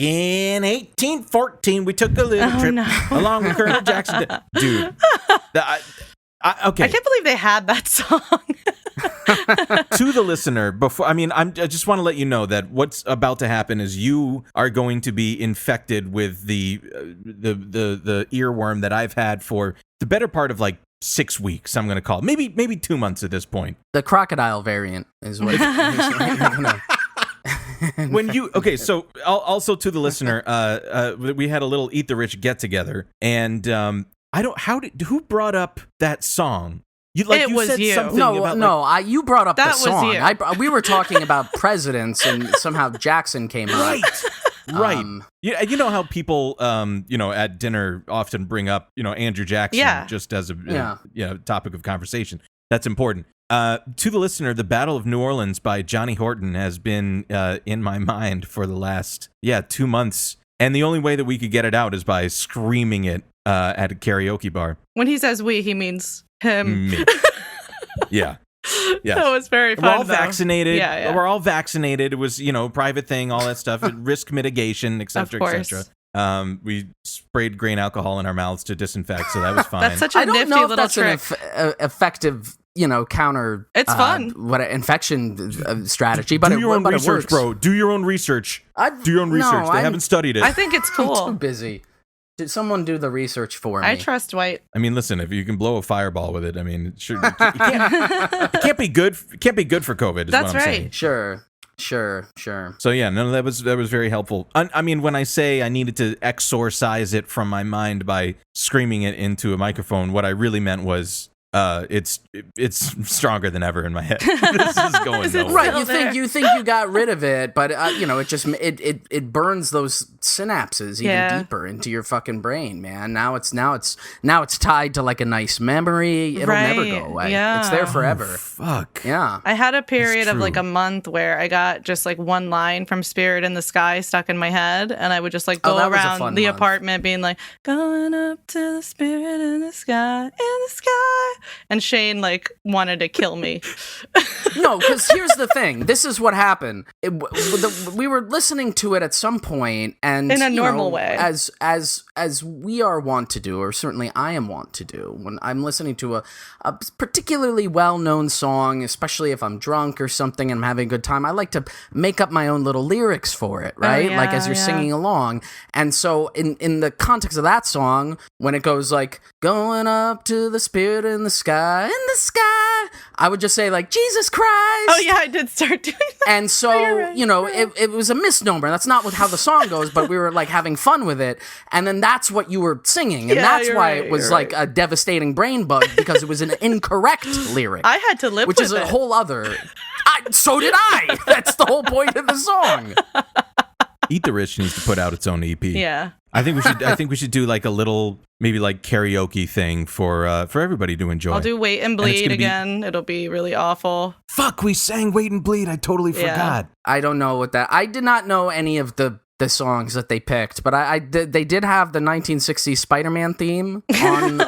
in 1814, we took a little trip along with Colonel Jackson. Dude, okay. I can't believe they had that song. To the listener, I just want to let you know that what's about to happen is you are going to be infected with the earworm that I've had for the better part of like 6 weeks. I'm going to call it maybe 2 months at this point. The crocodile variant is what. So also to the listener, we had a little Eat the Rich get together, and who brought up that song? You was you. You brought up that the song. Was you. We were talking about presidents, and somehow Jackson came up. Right. You know how people, at dinner often bring up, Andrew Jackson just as a topic of conversation. That's important. To the listener, the Battle of New Orleans by Johnny Horton has been in my mind for the last 2 months, and the only way that we could get it out is by screaming it at a karaoke bar. When he says we, he means him. Me. Yeah. Yes. That was very fun. We're all vaccinated. Yeah. We're all vaccinated. It was, private thing, all that stuff, risk mitigation, et cetera, et cetera. We sprayed grain alcohol in our mouths to disinfect, so that was fine. That's such a nifty little trick. An effective, counter. It's fun. Infection strategy, but do your own research, works. bro. Do your own research. They haven't studied it. I think it's cool. I'm too busy. Did someone do the research for me? I trust Dwight. I mean, listen, if you can blow a fireball with it, I mean, it can't be good. It can't be good for COVID. Is That's what I'm right. saying. Sure. So that was very helpful. I mean, when I say I needed to exorcise it from my mind by screaming it into a microphone, what I really meant was it's stronger than ever in my head. This is going nowhere. Right, you think you got rid of it, but it burns those synapses even deeper into your fucking brain, man. Now it's tied to like a nice memory. It'll never go away. Yeah. It's there forever. Oh, fuck. Yeah. I had a period of like a month where I got just like one line from Spirit in the Sky stuck in my head, and I would just like go around the apartment being like, going up to the Spirit in the sky, and Shane like wanted to kill me. No, because here's the thing. This is what happened. We were listening to it at some point, and in a normal way, as we are wont to do, or certainly I am wont to do, when I'm listening to a particularly well-known song, especially if I'm drunk or something and I'm having a good time, I like to make up my own little lyrics for it, right? Like as you're singing along. And so in the context of that song, when it goes like, going up to the Spirit in the sky, I would just say like, Jesus Christ. Oh yeah, I did start doing that. And so, it was a misnomer. That's not how the song goes, but we were like having fun with it. And then that's what you were singing. And that's why it was like a devastating brain bug, because it was an incorrect lyric. I had to live with it. Which is a whole other... so did I! That's the whole point of the song. Eat the Rich needs to put out its own EP. Yeah. I think we should do like a little, maybe like karaoke thing for everybody to enjoy. I'll do Wait and Bleed again. It'll be really awful. Fuck, we sang Wait and Bleed. I totally forgot. I don't know what that... I did not know any of the songs that they picked, but they did have the 1960s Spider-Man theme on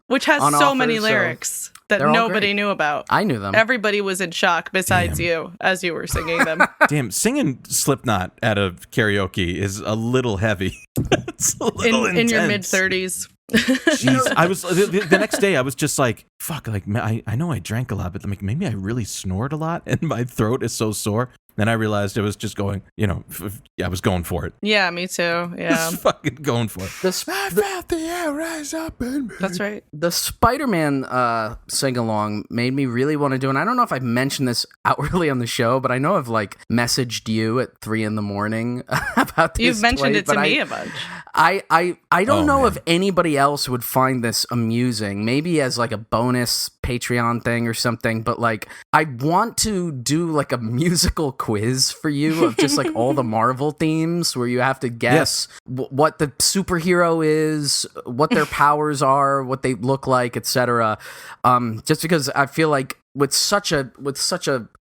which has so many lyrics that nobody knew about. I knew them. Everybody was in shock besides you as you were singing them. Damn, singing Slipknot at a karaoke is a little heavy. It's a little intense. In your mid-30s. Jeez, I was the next day. I was just like, "Fuck!" Like, I know I drank a lot, but like maybe I really snored a lot, and my throat is so sore. Then I realized I was just going, I was going for it. Yeah, me too. Yeah, just fucking going for it. I felt the air rise up in me. That's right. The Spider-Man sing-along made me really want to do, and I don't know if I've mentioned this outwardly on the show, but I know I've like messaged you at 3 a.m. about this. You've mentioned it to me a bunch. I don't know if anybody else would find this amusing, maybe as like a bonus Patreon thing or something, but like I want to do like a musical quiz for you of just like all the Marvel themes where you have to guess what the superhero is, what their powers are, what they look like, etc. Just because I feel like with such a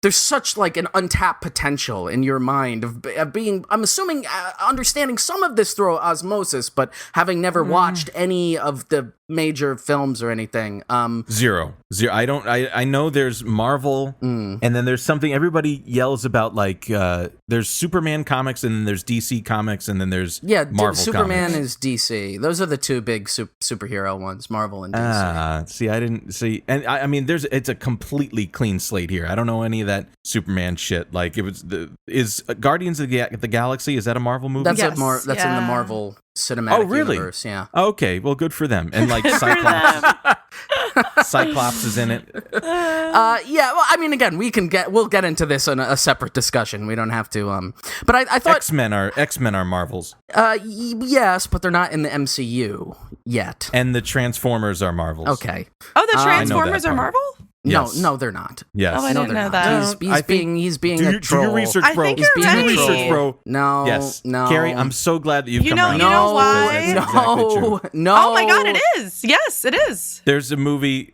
there's such like an untapped potential in your mind of being, I'm assuming, understanding some of this through osmosis, but having never watched any of the major films or anything. Zero. I know there's Marvel, and then there's something everybody yells about, like there's Superman comics, and then there's DC comics, and then there's Marvel Superman comics. is DC. Those are the two big superhero ones, Marvel and DC. See, I didn't see, and I mean, it's a completely clean slate here. I don't know any of that Superman shit. Like, is Guardians of the Galaxy, is that a Marvel movie? That's in the Marvel cinematic universe. Yeah. Okay, well, good for them. And like Cyclops is in it. Yeah. Well, I mean, again, we'll get into this in a separate discussion. We don't have to. But I thought X-Men are Marvels. Yes, but they're not in the MCU yet. And the Transformers are Marvels. Okay. Oh, the Transformers are Marvel? Yes. No, they're not. Yes. Oh, I didn't know that. He's being a troll. Do your research, bro. I think you're right. Research, bro. No. Yes. No. Carrie, I'm so glad that you've come around. You know why? No. Oh my God, it is. Yes, it is. There's a movie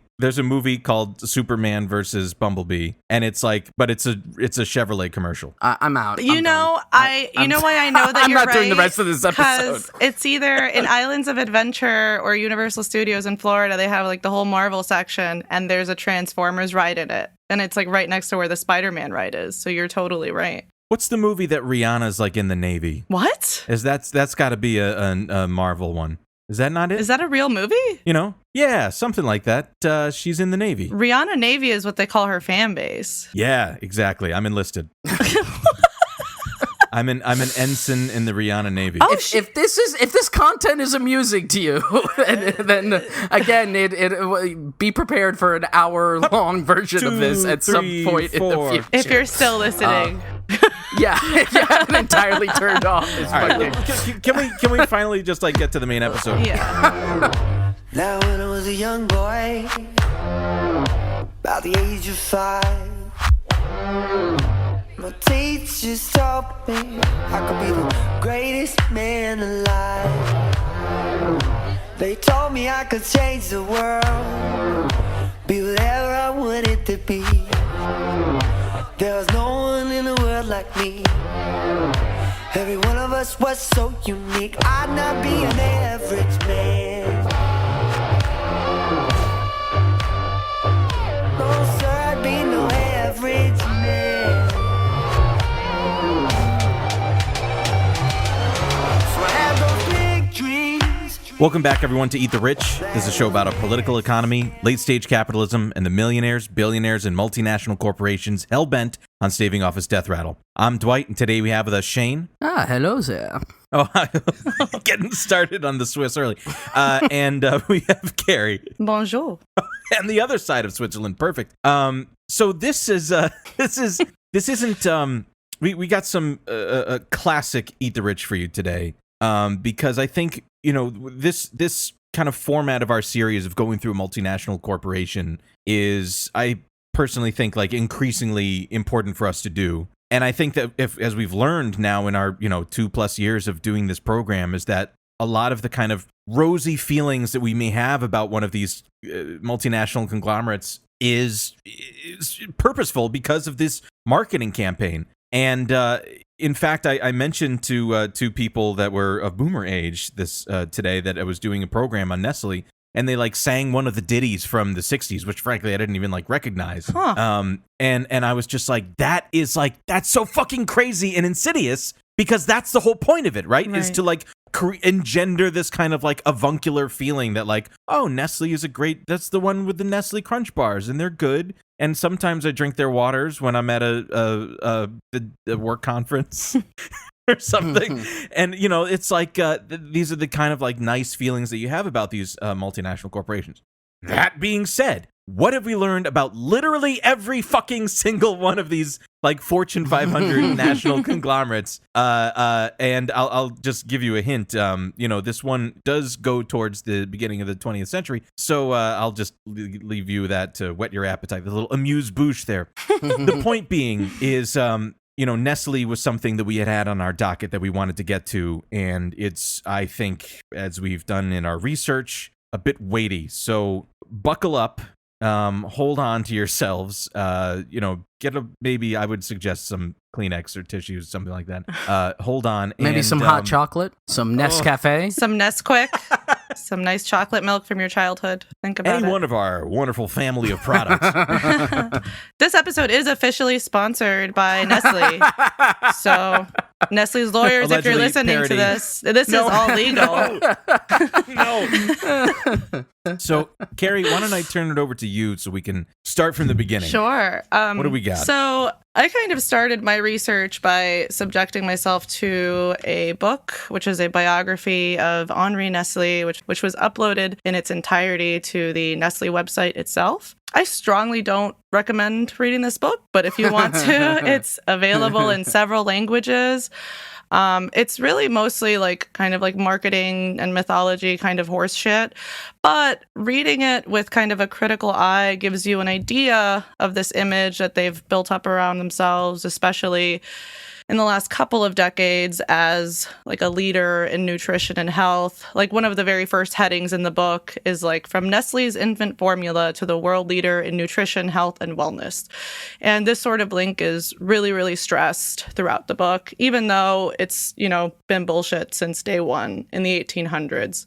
called Superman versus Bumblebee, and it's like, but it's a Chevrolet commercial. I'm out. You know why I know that I'm you're not right? doing the rest of this episode. Because it's either in Islands of Adventure or Universal Studios in Florida. They have like the whole Marvel section, and there's a Transformers ride in it, and it's like right next to where the Spider-Man ride is. So you're totally right. What's the movie that Rihanna's like in the Navy? What? That's got to be a Marvel one. Is that not it? Is that a real movie? You know? Yeah, something like that. She's in the Navy. Rihanna Navy is what they call her fan base. Yeah, exactly. I'm enlisted. I'm an ensign in the Rihanna Navy. Oh, if this content is amusing to you, then again, it be prepared for an hour-long version of this at some point in the future. If you're still listening. Yeah, if you haven't entirely turned off. All right, can we finally just like get to the main episode? Yeah. Now when I was a young boy, about the age of 5, my teachers taught me I could be the greatest man alive. They told me I could change the world, be whatever I wanted to be. There was no one in the world like me. Every one of us was so unique. I'd not be an average man. No, sir, I'd be no average man. So I had those big dreams. Welcome back, everyone, to Eat the Rich. This is a show about a political economy, late-stage capitalism, and the millionaires, billionaires, and multinational corporations hell-bent on staving off his death rattle. I'm Dwight, and today we have with us Shane. Hello there. Oh, getting started on the Swiss early. And we have Carrie. Bonjour. And the other side of Switzerland. Perfect. So this isn't. We got some a classic Eat the Rich for you today. Because I think, you know, this kind of format of our series of going through a multinational corporation is, I personally think, like increasingly important for us to do. And I think that as we've learned now in our, 2+ years of doing this program, is that a lot of the kind of rosy feelings that we may have about one of these multinational conglomerates is purposeful because of this marketing campaign. And in fact, I mentioned to two people that were of boomer age today that I was doing a program on Nestlé, and they like sang one of the ditties from the 60s, which frankly I didn't even like recognize. And I was just like, that's so fucking crazy and insidious, because that's the whole point of it, right? Is to like engender this kind of like avuncular feeling that like, oh, Nestle is that's the one with the Nestle Crunch bars, and they're good. And sometimes I drink their waters when I'm at a work conference or something. And, it's like these are the kind of like nice feelings that you have about these multinational corporations. That being said, what have we learned about literally every fucking single one of these like Fortune 500 national conglomerates? And I'll just give you a hint. This one does go towards the beginning of the 20th century. So I'll just leave you that to whet your appetite. The little amuse-bouche there. The point being is, Nestle was something that we had on our docket that we wanted to get to. And it's, I think, as we've done in our research, a bit weighty. So buckle up. hold on to yourselves. Get maybe I would suggest some Kleenex or tissues, something like that. Hold on. Maybe some hot chocolate, some Nescafe. Some Nesquik. Some nice chocolate milk from your childhood. Think about Any one of our wonderful family of products. This episode is officially sponsored by Nestlé. So, Nestlé's lawyers, Allegedly if you're listening to this is all legal. No. So, Carrie, why don't I turn it over to you so we can start from the beginning? Sure. What do we got? So, I kind of started my research by subjecting myself to a book, which is a biography of Henri Nestlé, which was uploaded in its entirety to the Nestlé website itself. I strongly don't recommend reading this book, but if you want to, it's available in several languages. It's really mostly like kind of like marketing and mythology kind of horse shit, but reading it with kind of a critical eye gives you an idea of this image that they've built up around themselves, especially in the last couple of decades as like a leader in nutrition and health. Like one of the very first headings in the book is like from Nestlé's infant formula to the world leader in nutrition, health, and wellness. And this sort of link is really, really stressed throughout the book, even though it's, been bullshit since day one in the 1800s.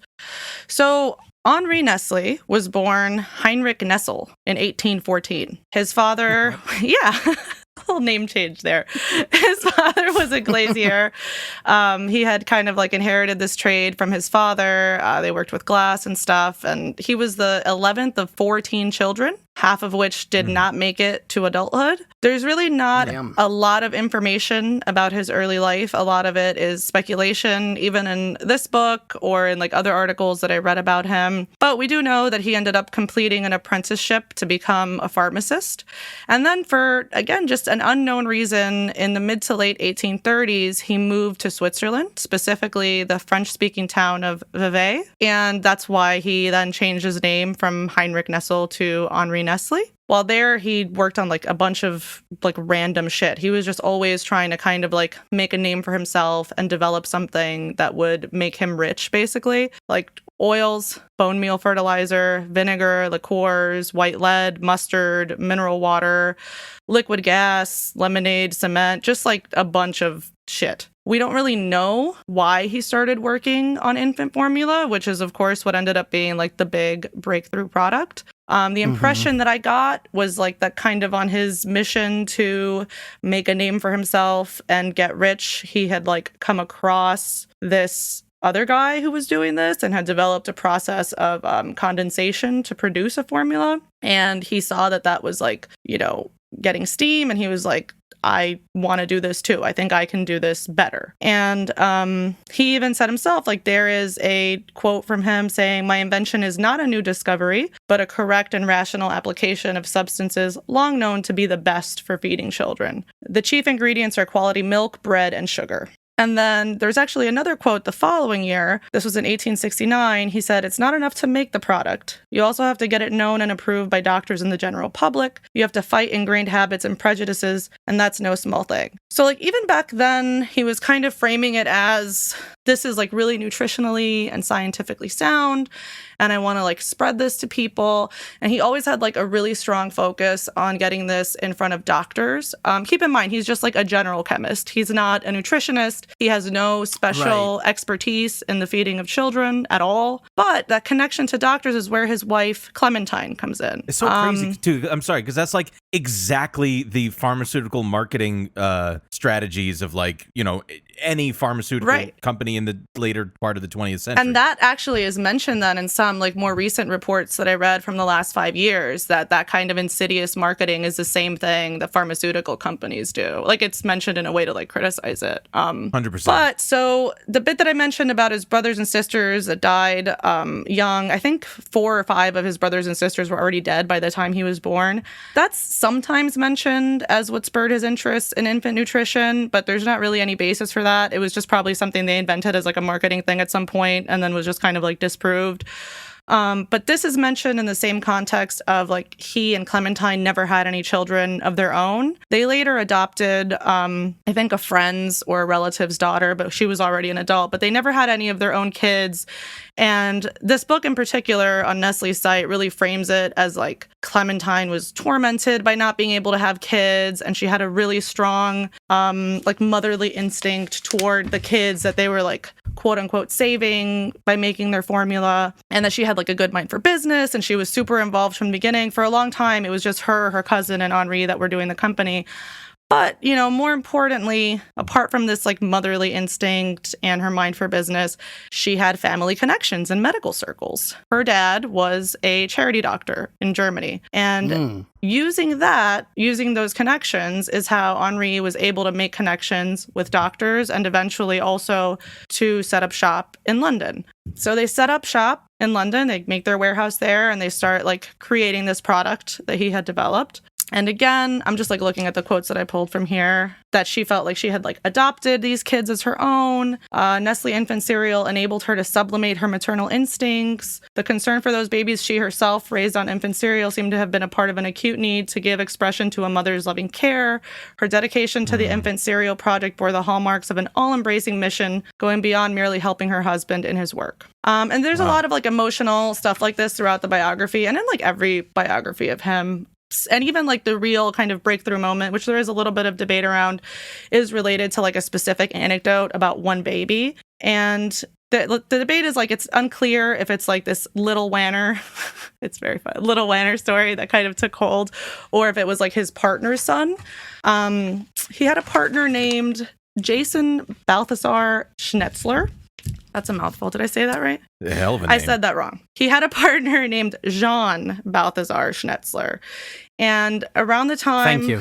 So Henri Nestlé was born Heinrich Nessel in 1814. His father, little name change there. His father was a glazier. He had kind of like inherited this trade from his father. They worked with glass and stuff. And he was the 11th of 14 children, half of which did not make it to adulthood. There's really not a lot of information about his early life. A lot of it is speculation, even in this book or in like other articles that I read about him. But we do know that he ended up completing an apprenticeship to become a pharmacist. And then for, again, just an unknown reason, in the mid to late 1830s, he moved to Switzerland, specifically the French-speaking town of Vevey. And that's why he then changed his name from Heinrich Nessel to Henri Nestlé. While there, he worked on like a bunch of like random shit. He was just always trying to kind of like make a name for himself and develop something that would make him rich, basically. Like oils, bone meal fertilizer, vinegar, liqueurs, white lead, mustard, mineral water, liquid gas, lemonade, cement, just like a bunch of shit. We don't really know why he started working on infant formula, which is, of course, what ended up being like the big breakthrough product. The impression that I got was like that kind of on his mission to make a name for himself and get rich, he had like come across this other guy who was doing this and had developed a process of condensation to produce a formula. And he saw that was like, getting steam. And he was like, I want to do this too. I think I can do this better. And he even said himself, like, there is a quote from him saying, "My invention is not a new discovery, but a correct and rational application of substances long known to be the best for feeding children. The chief ingredients are quality milk, bread, and sugar." And then there's actually another quote the following year. This was in 1869. He said, "It's not enough to make the product. You also have to get it known and approved by doctors and the general public. You have to fight ingrained habits and prejudices, and that's no small thing." So like even back then, he was kind of framing it as this is like really nutritionally and scientifically sound, and I want to like spread this to people. And he always had like a really strong focus on getting this in front of doctors. Keep in mind, he's just like a general chemist. He's not a nutritionist. He has no special expertise in the feeding of children at all. But that connection to doctors is where his wife, Clementine, comes in. It's so crazy, too. I'm sorry, because that's like exactly the pharmaceutical marketing strategies of like, any pharmaceutical company in the later part of the 20th century. And that actually is mentioned then in some like more recent reports that I read from the last 5 years, that kind of insidious marketing is the same thing that pharmaceutical companies do. Like it's mentioned in a way to like criticize it. 100%. But so the bit that I mentioned about his brothers and sisters that died young, I think 4 or 5 of his brothers and sisters were already dead by the time he was born. That's sometimes mentioned as what spurred his interest in infant nutrition, but there's not really any basis for that. It was just probably something they invented as like a marketing thing at some point and then was just kind of like disproved. But this is mentioned in the same context of like he and Clementine never had any children of their own. They later adopted, I think, a friend's or a relative's daughter, but she was already an adult, but they never had any of their own kids. And this book in particular on Nestlé's site really frames it as like Clementine was tormented by not being able to have kids, and she had a really strong like motherly instinct toward the kids that they were like quote unquote saving by making their formula, and that she had like a good mind for business, and she was super involved from the beginning. For a long time, it was just her cousin, and Henri that were doing the company. But, you know, more importantly, apart from this like motherly instinct and her mind for business, she had family connections in medical circles. Her dad was a charity doctor in Germany. And using those connections is how Henri was able to make connections with doctors and eventually also to set up shop in London. So they set up shop in London, they make their warehouse there, and they start like creating this product that he had developed. And again, I'm just like looking at the quotes that I pulled from here, that she felt like she had like adopted these kids as her own. Nestle infant cereal enabled her to sublimate her maternal instincts. The concern for those babies she herself raised on infant cereal seemed to have been a part of an acute need to give expression to a mother's loving care. Her dedication to the infant cereal project bore the hallmarks of an all-embracing mission, going beyond merely helping her husband in his work. And there's a lot of like emotional stuff like this throughout the biography, and in like every biography of him. And even like the real kind of breakthrough moment, which there is a little bit of debate around, is related to like a specific anecdote about one baby. And the debate is like, it's unclear if it's like this little Wanner, it's very fun, little Wanner story that kind of took hold, or if it was like his partner's son. He had a partner named Jason Balthasar Schnetzler. That's a mouthful. Did I say that right? A hell of a name. I said that wrong. He had a partner named Jean Balthasar Schnetzler. And around the time... Thank you.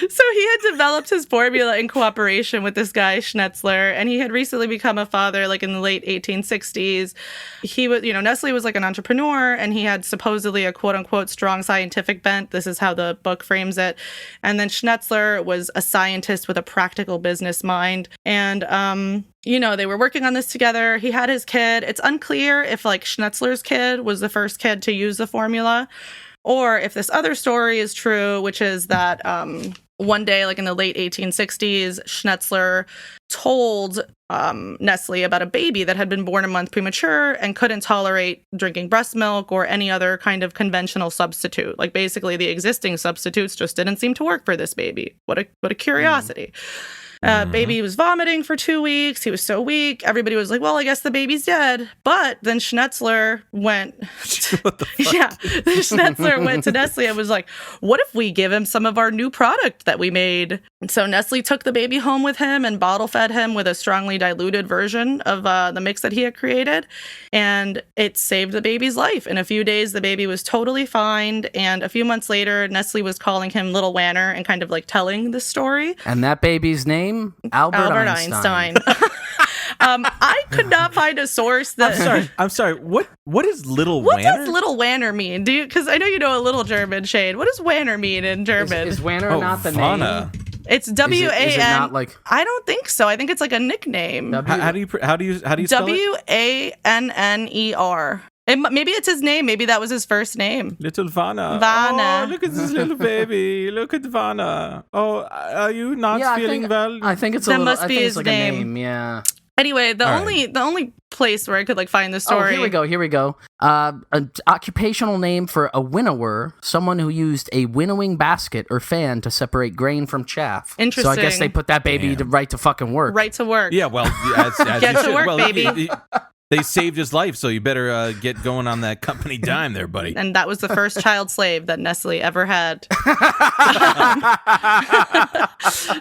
So he had developed his formula in cooperation with this guy Schnetzler, and he had recently become a father like in the late 1860s. He was, Nestle was like an entrepreneur, and he had supposedly a quote unquote strong scientific bent. This is how the book frames it. And then Schnetzler was a scientist with a practical business mind. And they were working on this together. He had his kid. It's unclear if like Schnetzler's kid was the first kid to use the formula, or if this other story is true, which is that one day, like in the late 1860s, Schnetzler told Nestle about a baby that had been born a month premature and couldn't tolerate drinking breast milk or any other kind of conventional substitute. Like basically the existing substitutes just didn't seem to work for this baby. What a curiosity. Baby was vomiting for 2 weeks. He was so weak. Everybody was like, well, I guess the baby's dead. But then Schnetzler went... What the fuck? Yeah. Schnetzler went to Nestle and was like, what if we give him some of our new product that we made? And so Nestle took the baby home with him and bottle fed him with a strongly diluted version of the mix that he had created. And it saved the baby's life. In a few days, the baby was totally fine. And a few months later, Nestle was calling him Little Wanner and kind of like telling the story. And that baby's name? Albert Einstein. I could not find a source that... I'm sorry. What is Little Wanner? What does Little Wanner mean? Because I know you know a little German, Shade. What does Wanner mean in German? Is Wanner not the Vanna. name? It's W-A-N. Is it not like... I don't think so. I think it's like a nickname. How do you spell it? W-A-N-N-E-R. Maybe it's his name. Maybe that was his first name. Little Vanna. Vanna. Oh, look at this little baby. Look at Vanna. Oh, are you not feeling well? I think it's that must be his name. Yeah. Anyway, the only place where I could like find the story. Oh, here we go. An occupational name for a winnower, someone who used a winnowing basket or fan to separate grain from chaff. Interesting. So I guess they put that baby right to fucking work. Right to work. Yeah, well, as get to work, baby. They saved his life, so you better get going on that company dime there, buddy. And that was the first child slave that Nestle ever had.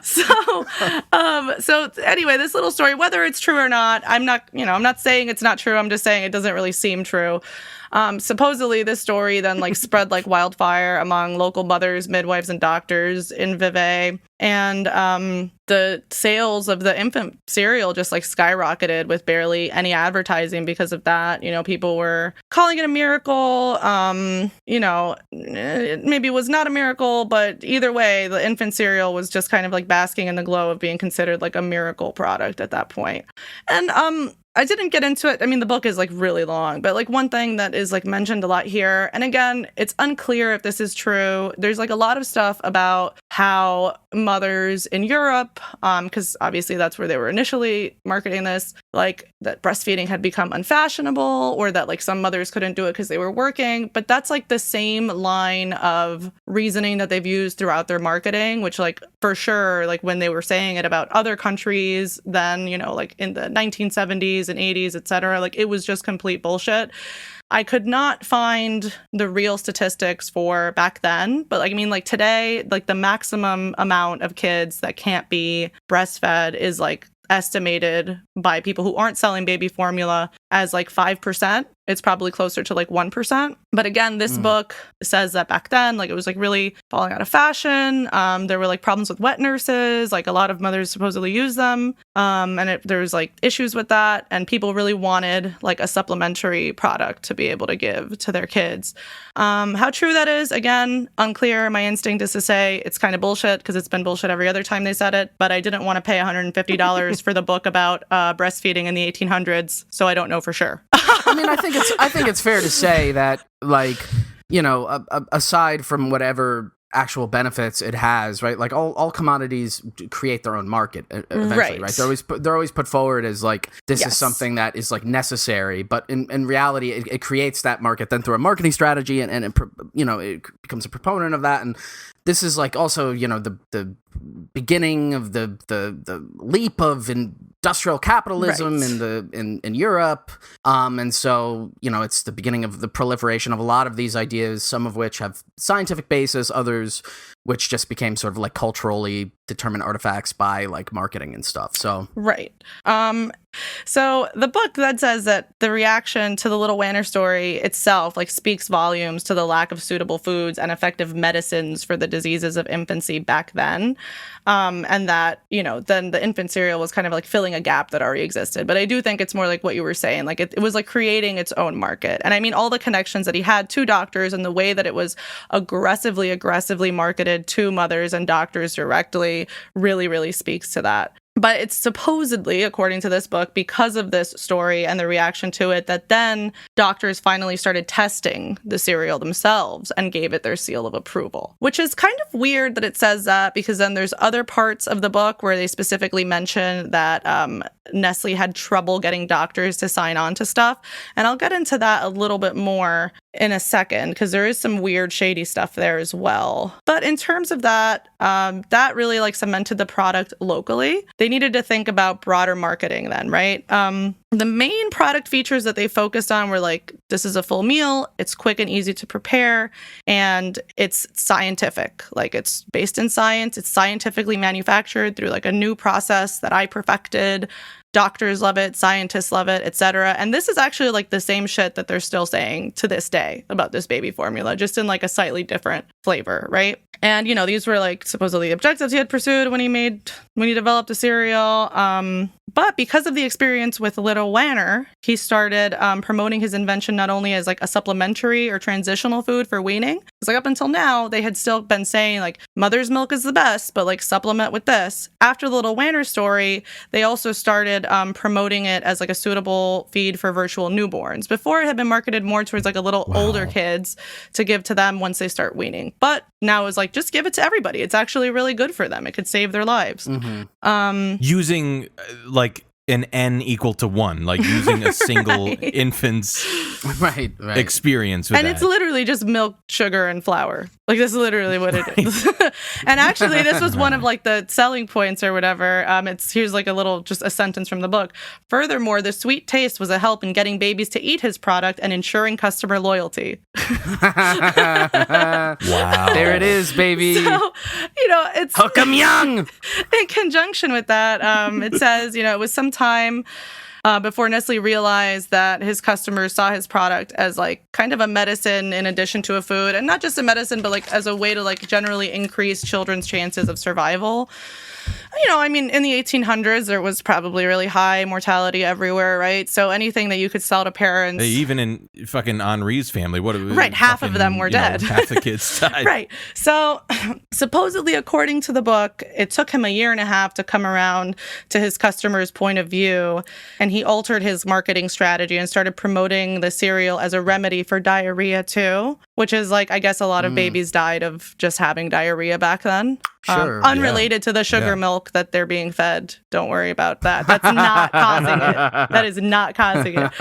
So anyway, this little story, whether it's true or not, I'm not saying it's not true. I'm just saying it doesn't really seem true. Supposedly this story then like spread like wildfire among local mothers, midwives, and doctors in Vevey. And the sales of the infant cereal just like skyrocketed with barely any advertising because of that. People were calling it a miracle. It maybe was not a miracle, but either way, the infant cereal was just kind of like basking in the glow of being considered like a miracle product at that point. And I didn't get into it. I mean, the book is like really long, but like one thing that is like mentioned a lot here, and again, it's unclear if this is true. There's like a lot of stuff about how mothers in Europe, because obviously that's where they were initially marketing this, like that breastfeeding had become unfashionable, or that like some mothers couldn't do it because they were working. But that's like the same line of reasoning that they've used throughout their marketing, which like for sure, like when they were saying it about other countries, then, you know, like in the 1970s and 80s, et cetera, like it was just complete bullshit. I could not find the real statistics for back then, but like, I mean, like today, like the maximum amount of kids that can't be breastfed is like estimated by people who aren't selling baby formula as like 5%. It's probably closer to like 1%. But again, this book says that back then, like it was like really falling out of fashion. There were like problems with wet nurses. Like a lot of mothers supposedly use them. And there was like issues with that. And people really wanted like a supplementary product to be able to give to their kids. How true that is, again, unclear. My instinct is to say it's kind of bullshit because it's been bullshit every other time they said it. But I didn't want to pay $150 for the book about breastfeeding in the 1800s. So I don't know for sure. I mean, I think it's fair to say that, like, you know, aside from whatever actual benefits it has, right? Like all commodities create their own market eventually, right? They're always put forward as like this is something that is like necessary, but in reality, it creates that market then through a marketing strategy, and it, you know, it becomes a proponent of that. And this is like also, you know, the beginning of the leap of industrial capitalism in Europe, and so, you know, it's the beginning of the proliferation of a lot of these ideas, some of which have scientific basis, others which just became sort of like culturally determined artifacts by like marketing and stuff. So so the book then says that the reaction to the Little Wanner story itself like speaks volumes to the lack of suitable foods and effective medicines for the diseases of infancy back then. And that, you know, then the infant cereal was kind of like filling a gap that already existed. But I do think it's more like what you were saying, like it was like creating its own market. And I mean, all the connections that he had to doctors and the way that it was aggressively marketed to mothers and doctors directly really, really speaks to that. But it's supposedly, according to this book, because of this story and the reaction to it, that then doctors finally started testing the cereal themselves and gave it their seal of approval, which is kind of weird that it says that, because then there's other parts of the book where they specifically mention that Nestle had trouble getting doctors to sign on to stuff. And I'll get into that a little bit more in a second, because there is some weird, shady stuff there as well. But in terms of that, that really like cemented the product locally. They needed to think about broader marketing then, right? The main product features that they focused on were like, this is a full meal, it's quick and easy to prepare, and it's scientific. Like it's based in science, it's scientifically manufactured through like a new process that I perfected. Doctors love it, scientists love it, etc. And this is actually like the same shit that they're still saying to this day about this baby formula, just in like a slightly different flavor, right? And, you know, these were like supposedly objectives he had pursued when he developed the cereal. But because of the experience with Little Wanner, he started promoting his invention not only as like a supplementary or transitional food for weaning. It's like up until now, they had still been saying like mother's milk is the best, but like supplement with this. After the Little Wanner story, they also started promoting it as like a suitable feed for virtual newborns. Before, it had been marketed more towards like a little older kids to give to them once they start weaning. But now it's like, just give it to everybody. It's actually really good for them. It could save their lives. Mm-hmm. Using like an N equal to 1, like using a single infant's experience with and that. It's literally just milk, sugar, and flour. Like, that's literally what it is. And actually, this was one of like the selling points or whatever. Here's like a little, just a sentence from the book. Furthermore, the sweet taste was a help in getting babies to eat his product and ensuring customer loyalty. Wow. There it is, baby. So, you know, it's hook 'em young. In conjunction with that, it says, you know, it was some time before Nestle realized that his customers saw his product as like kind of a medicine in addition to a food, and not just a medicine, but like as a way to like generally increase children's chances of survival. I mean, in the 1800s, there was probably really high mortality everywhere, right? So anything that you could sell to parents. Even in fucking Henri's family, right, half of them were dead. Half the kids died. Right. So supposedly, according to the book, it took him a year and a half to come around to his customer's point of view, and he altered his marketing strategy and started promoting the cereal as a remedy for diarrhea too, which is like, I guess a lot of babies died of just having diarrhea back then. Sure. Unrelated to the sugar milk that they're being fed. Don't worry about that. That's not causing it. That is not causing it.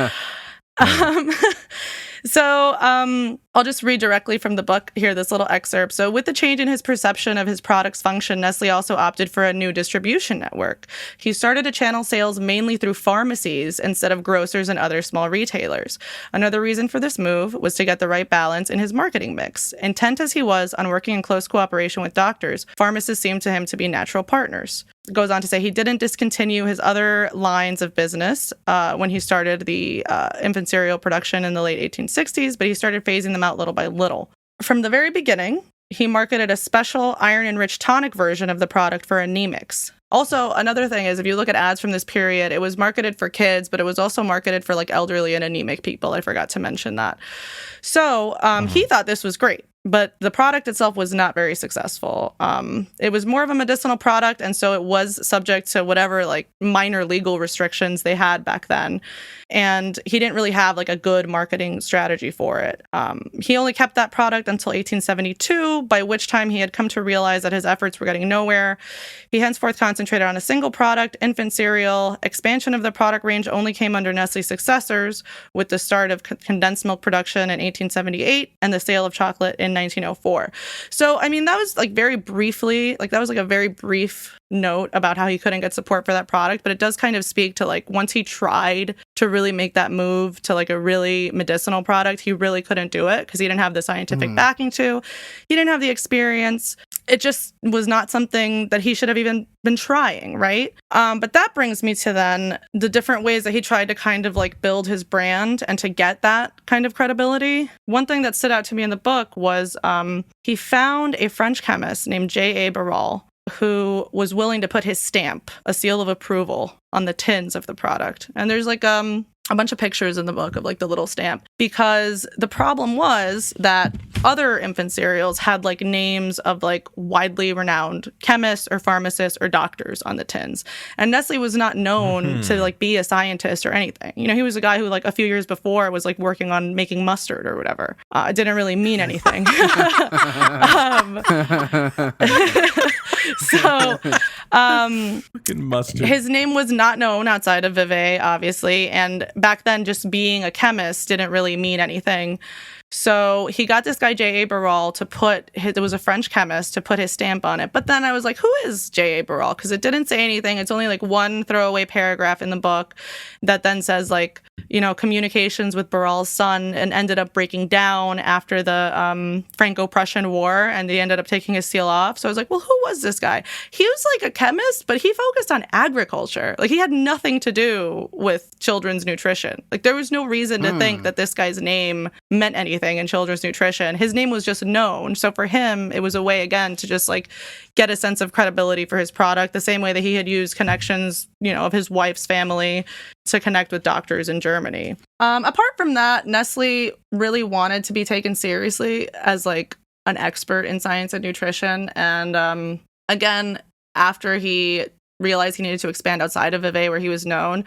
So I'll just read directly from the book here, this little excerpt. So with the change in his perception of his product's function, Nestlé also opted for a new distribution network. He started to channel sales mainly through pharmacies instead of grocers and other small retailers. Another reason for this move was to get the right balance in his marketing mix. Intent as he was on working in close cooperation with doctors, pharmacists seemed to him to be natural partners. Goes on to say he didn't discontinue his other lines of business when he started the infant cereal production in the late 1860s, but he started phasing them out little by little. From the very beginning, he marketed a special iron-enriched tonic version of the product for anemics. Also, another thing is, if you look at ads from this period, it was marketed for kids, but it was also marketed for like elderly and anemic people. I forgot to mention that. So he thought this was great. But the product itself was not very successful. It was more of a medicinal product, and so it was subject to whatever like minor legal restrictions they had back then. And he didn't really have like a good marketing strategy for it. He only kept that product until 1872, by which time he had come to realize that his efforts were getting nowhere. He henceforth concentrated on a single product, infant cereal. Expansion of the product range only came under Nestlé's successors, with the start of condensed milk production in 1878 and the sale of chocolate in 1904. So, I mean, that was like very briefly, like that was like a very brief note about how he couldn't get support for that product, but it does kind of speak to like once he tried to really make that move to like a really medicinal product, he really couldn't do it because he didn't have the scientific backing to. He didn't have the experience. It just was not something that he should have even been trying, right? But that brings me to then the different ways that he tried to kind of like build his brand and to get that kind of credibility. One thing that stood out to me in the book was he found a French chemist named J.A. Barral who was willing to put his stamp, a seal of approval, on the tins of the product. And there's like a bunch of pictures in the book of like the little stamp, because the problem was that other infant cereals had like names of like widely renowned chemists or pharmacists or doctors on the tins. And Nestlé was not known to like be a scientist or anything. You know, he was a guy who like a few years before was like working on making mustard or whatever. It didn't really mean anything. So his name was not known outside of Vevey, obviously, and back then just being a chemist didn't really mean anything. So he got this guy J.A. Barral to put it was a French chemist, to put his stamp on it. But then I was like, who is J.A. Barral? Because it didn't say anything. It's only like one throwaway paragraph in the book that then says like, you know, communications with Barral's son, and ended up breaking down after the Franco-Prussian War, and they ended up taking his seal off. So I was like, well, who was this guy? He was like a chemist, but he focused on agriculture. Like he had nothing to do with children's nutrition. Like there was no reason to think that this guy's name meant anything in children's nutrition. His name was just known. So for him, it was a way, again, to just like get a sense of credibility for his product, the same way that he had used connections, you know, of his wife's family to connect with doctors in Germany. Apart from that, Nestlé really wanted to be taken seriously as like an expert in science and nutrition. And again, after he realized he needed to expand outside of Vevey, where he was known,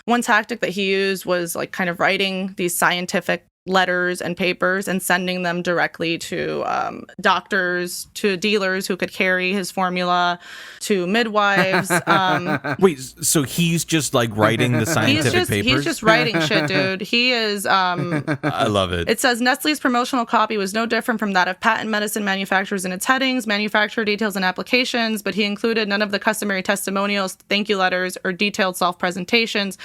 one tactic that he used was like kind of writing these scientific letters and papers and sending them directly to doctors, to dealers who could carry his formula, to midwives. Wait, so he's just like writing the scientific papers? He's just writing shit, dude. He is... I love it. It says, Nestlé's promotional copy was no different from that of patent medicine manufacturers in its headings, manufacturer details, and applications, but he included none of the customary testimonials, thank you letters, or detailed self-presentations.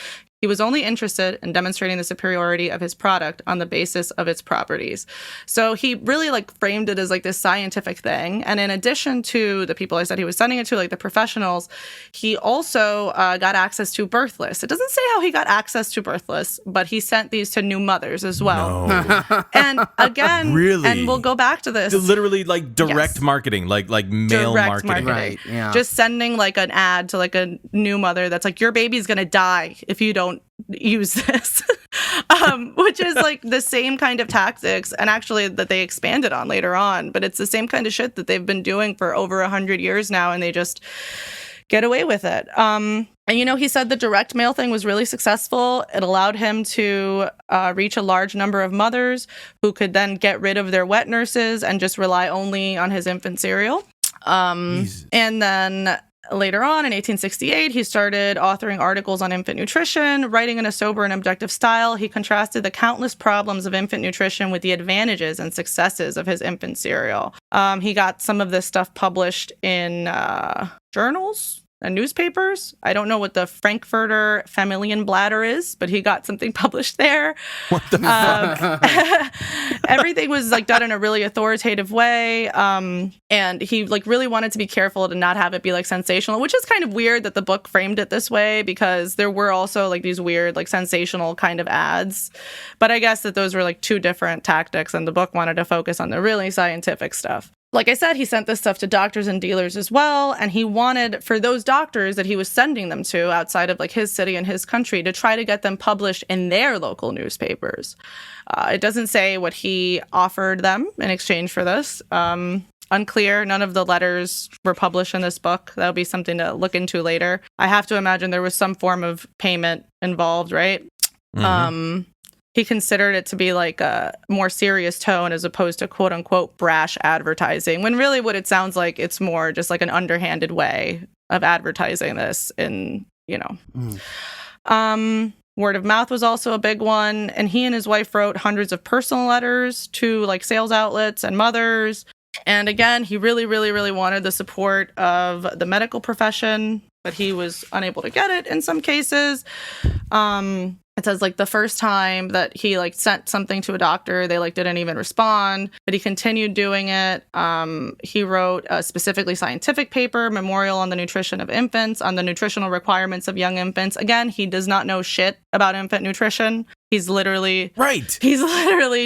He was only interested in demonstrating the superiority of his product on the basis of its properties. So he really like framed it as like this scientific thing. And in addition to the people I said he was sending it to, like the professionals, he also got access to birth lists. It doesn't say how he got access to birth lists, but he sent these to new mothers as well. No. And again, really? And we'll go back to this. Literally like direct marketing, like mail marketing. Right. Yeah. Just sending like an ad to like a new mother that's like, your baby's going to die if you don't use this, which is like the same kind of tactics, and actually that they expanded on later on, but it's the same kind of shit that they've been doing for over 100 years now, and they just get away with it. And he said the direct mail thing was really successful. It allowed him to reach a large number of mothers who could then get rid of their wet nurses and just rely only on his infant cereal. And then later on, in 1868, he started authoring articles on infant nutrition, writing in a sober and objective style. He contrasted the countless problems of infant nutrition with the advantages and successes of his infant cereal. He got some of this stuff published in journals and newspapers. I don't know what the Frankfurter Familienblätter is, but he got something published there. What the fuck? Everything was like done in a really authoritative way. And he like really wanted to be careful to not have it be like sensational, which is kind of weird that the book framed it this way, because there were also like these weird like sensational kind of ads. But I guess that those were like two different tactics, and the book wanted to focus on the really scientific stuff. Like I said, he sent this stuff to doctors and dealers as well, and he wanted for those doctors that he was sending them to outside of like his city and his country to try to get them published in their local newspapers. It doesn't say what he offered them in exchange for this. Unclear. None of the letters were published in this book. That'll be something to look into later. I have to imagine there was some form of payment involved, right? Mm-hmm. He considered it to be like a more serious tone as opposed to quote unquote brash advertising, when really what it sounds like, it's more just like an underhanded way of advertising this in, word of mouth was also a big one. And he and his wife wrote hundreds of personal letters to like sales outlets and mothers. And again, he really, really, really wanted the support of the medical profession, but he was unable to get it in some cases. It says like the first time that he like sent something to a doctor, they like didn't even respond, but he continued doing it. He wrote a specifically scientific paper, Memorial on the Nutrition of Infants, on the nutritional requirements of young infants. Again, he does not know shit about infant nutrition. He's literally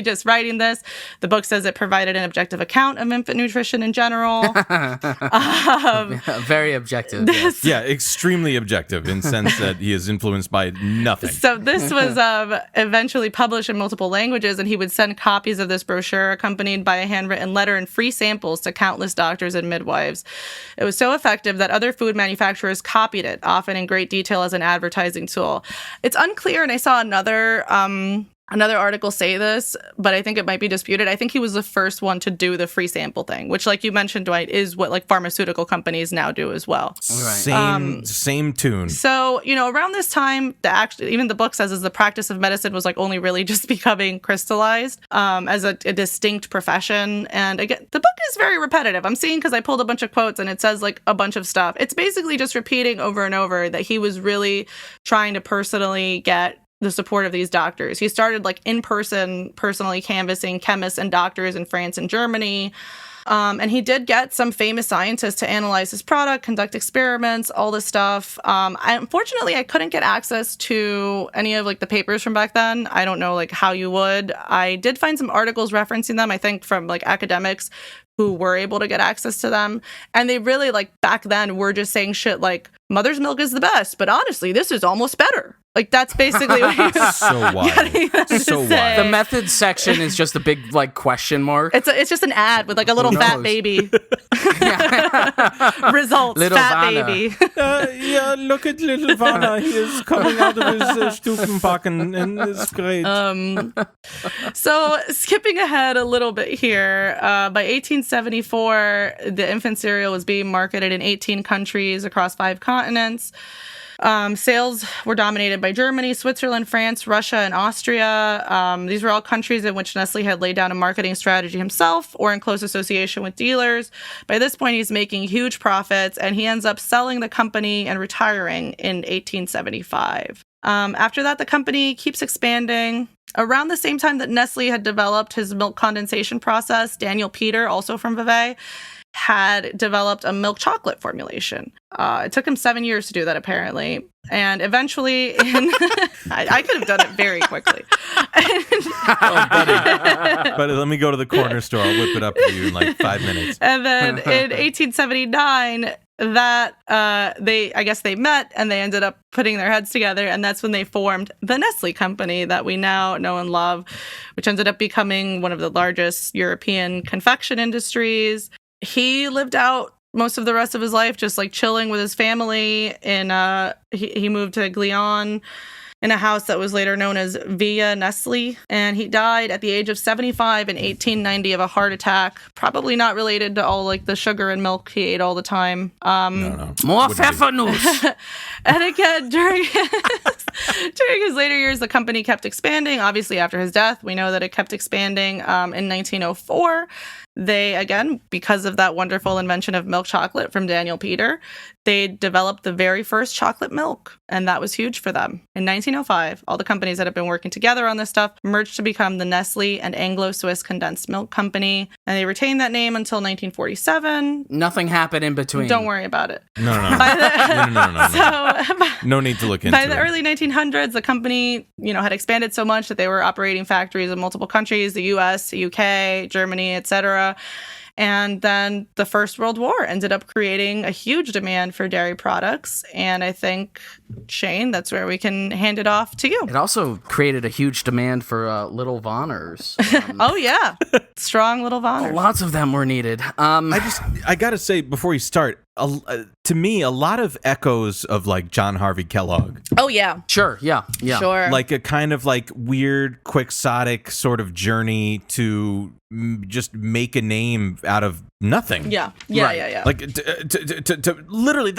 just writing this. The book says it provided an objective account of infant nutrition in general. Very objective. Yeah, extremely objective in the sense that he is influenced by nothing. So this was eventually published in multiple languages, and he would send copies of this brochure accompanied by a handwritten letter and free samples to countless doctors and midwives. It was so effective that other food manufacturers copied it, often in great detail as an advertising tool. It's unclear, and I saw another article say this, but I think it might be disputed. I think he was the first one to do the free sample thing, which, like you mentioned, Dwight, is what like pharmaceutical companies now do as well. Right. Same tune. So, around this time, even the book says is the practice of medicine was like only really just becoming crystallized as a distinct profession. And again, the book is very repetitive. I'm seeing because I pulled a bunch of quotes and it says like a bunch of stuff. It's basically just repeating over and over that he was really trying to personally get the support of these doctors. He started like in person, personally canvassing chemists and doctors in France and Germany. And he did get some famous scientists to analyze his product, conduct experiments, all this stuff. Unfortunately, I couldn't get access to any of like the papers from back then. I don't know like how you would. I did find some articles referencing them, I think from like academics who were able to get access to them. And they really like back then were just saying shit like mother's milk is the best, but honestly, this is almost better. Like that's basically what he was so wild. So wild. The methods section is just a big like question mark. It's just an ad with like a little fat baby. Results, little fat Vanna. baby. Yeah, look at little Vanna. He is coming out of his Stufenbacken, and it's great. So skipping ahead a little bit here, by 1874, the infant cereal was being marketed in 18 countries across 5 continents. Sales were dominated by Germany, Switzerland, France, Russia, and Austria. These were all countries in which Nestlé had laid down a marketing strategy himself or in close association with dealers. By this point, he's making huge profits, and he ends up selling the company and retiring in 1875. After that, the company keeps expanding. Around the same time that Nestle had developed his milk condensation process, Daniel Peter, also from Vevey, had developed a milk chocolate formulation. It took him 7 years to do that, apparently. And eventually, I could have done it very quickly. Oh, buddy, let me go to the corner store. I'll whip it up for you in like 5 minutes. And then in 1879, they met and they ended up putting their heads together, and that's when they formed the Nestle company that we now know and love, which ended up becoming one of the largest European confection industries. He lived out most of the rest of his life just like chilling with his family he moved to Glion in a house that was later known as Villa Nestlé, and he died at the age of 75 in 1890 of a heart attack, probably not related to all like the sugar and milk he ate all the time. No. More pfeffernuss. And again, during his later years, the company kept expanding. Obviously, after his death, we know that it kept expanding. In 1904, they, again, because of that wonderful invention of milk chocolate from Daniel Peter, they developed the very first chocolate milk, and that was huge for them. In 1905, all the companies that have been working together on this stuff merged to become the Nestle and Anglo-Swiss Condensed Milk Company, and they retained that name until 1947. Nothing happened in between. Don't worry about it. No. No need to look into it. By the early 1900s, the company, had expanded so much that they were operating factories in multiple countries, the US, the UK, Germany, etc. And then the First World War ended up creating a huge demand for dairy products. And I think, Shane, that's where we can hand it off to you. It also created a huge demand for little Vonners. Oh, yeah. Strong little Vonners. Lots of them were needed. I got to say, before you start, to me, a lot of echoes of like John Harvey Kellogg. Oh, yeah. Sure. Yeah. Sure. Like a kind of like weird, quixotic sort of journey to just make a name out of nothing. Yeah. Like to literally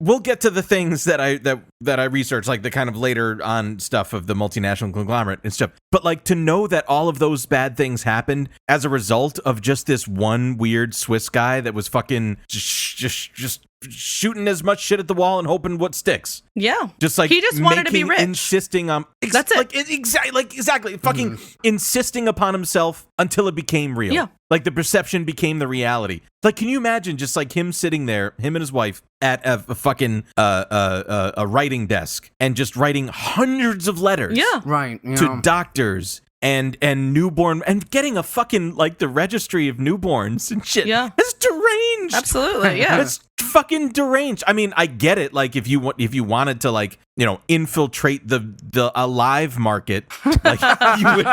we'll get to the things that I researched, like the kind of later on stuff of the multinational conglomerate and stuff. But like to know that all of those bad things happened as a result of just this one weird Swiss guy that was fucking just shooting as much shit at the wall and hoping what sticks. Yeah. Just like he just wanted to be rich. Insisting on that's it. Exactly. Fucking insisting upon himself until it became real. Yeah. Like the perception became the reality. Like, can you imagine just like him sitting there, him and his wife at a fucking a writing desk and just writing hundreds of letters. Yeah. Right. To doctors and newborn and getting a fucking like the registry of newborns and shit. Yeah. It's deranged. Absolutely. Yeah. It's fucking deranged. I mean, I get it. Like if you wanted to like, infiltrate the alive market, like you would,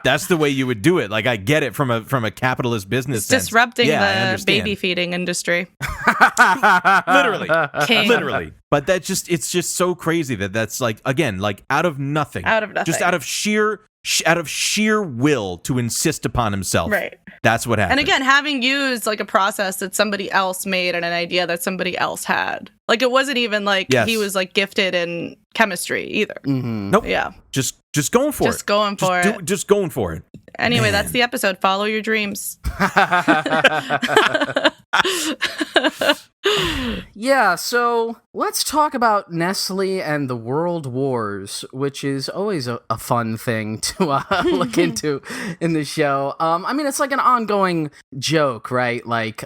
that's the way you would do it. Like I get it from a capitalist business it's sense. Disrupting the baby feeding industry. Literally. Literally. But it's just so crazy that's like, again, like out of nothing. Just out of sheer will to insist upon himself. Right. That's what happened. And again, having used like a process that somebody else made and an idea that somebody else had. Like it wasn't even like he was like gifted in chemistry either. Mm-hmm. Nope. Yeah. Just going for it. Just going for it. Man. Anyway, that's the episode. Follow your dreams. Yeah, so let's talk about Nestle and the World Wars, which is always a fun thing to look into in the show. I mean, it's like an ongoing joke, right? Like,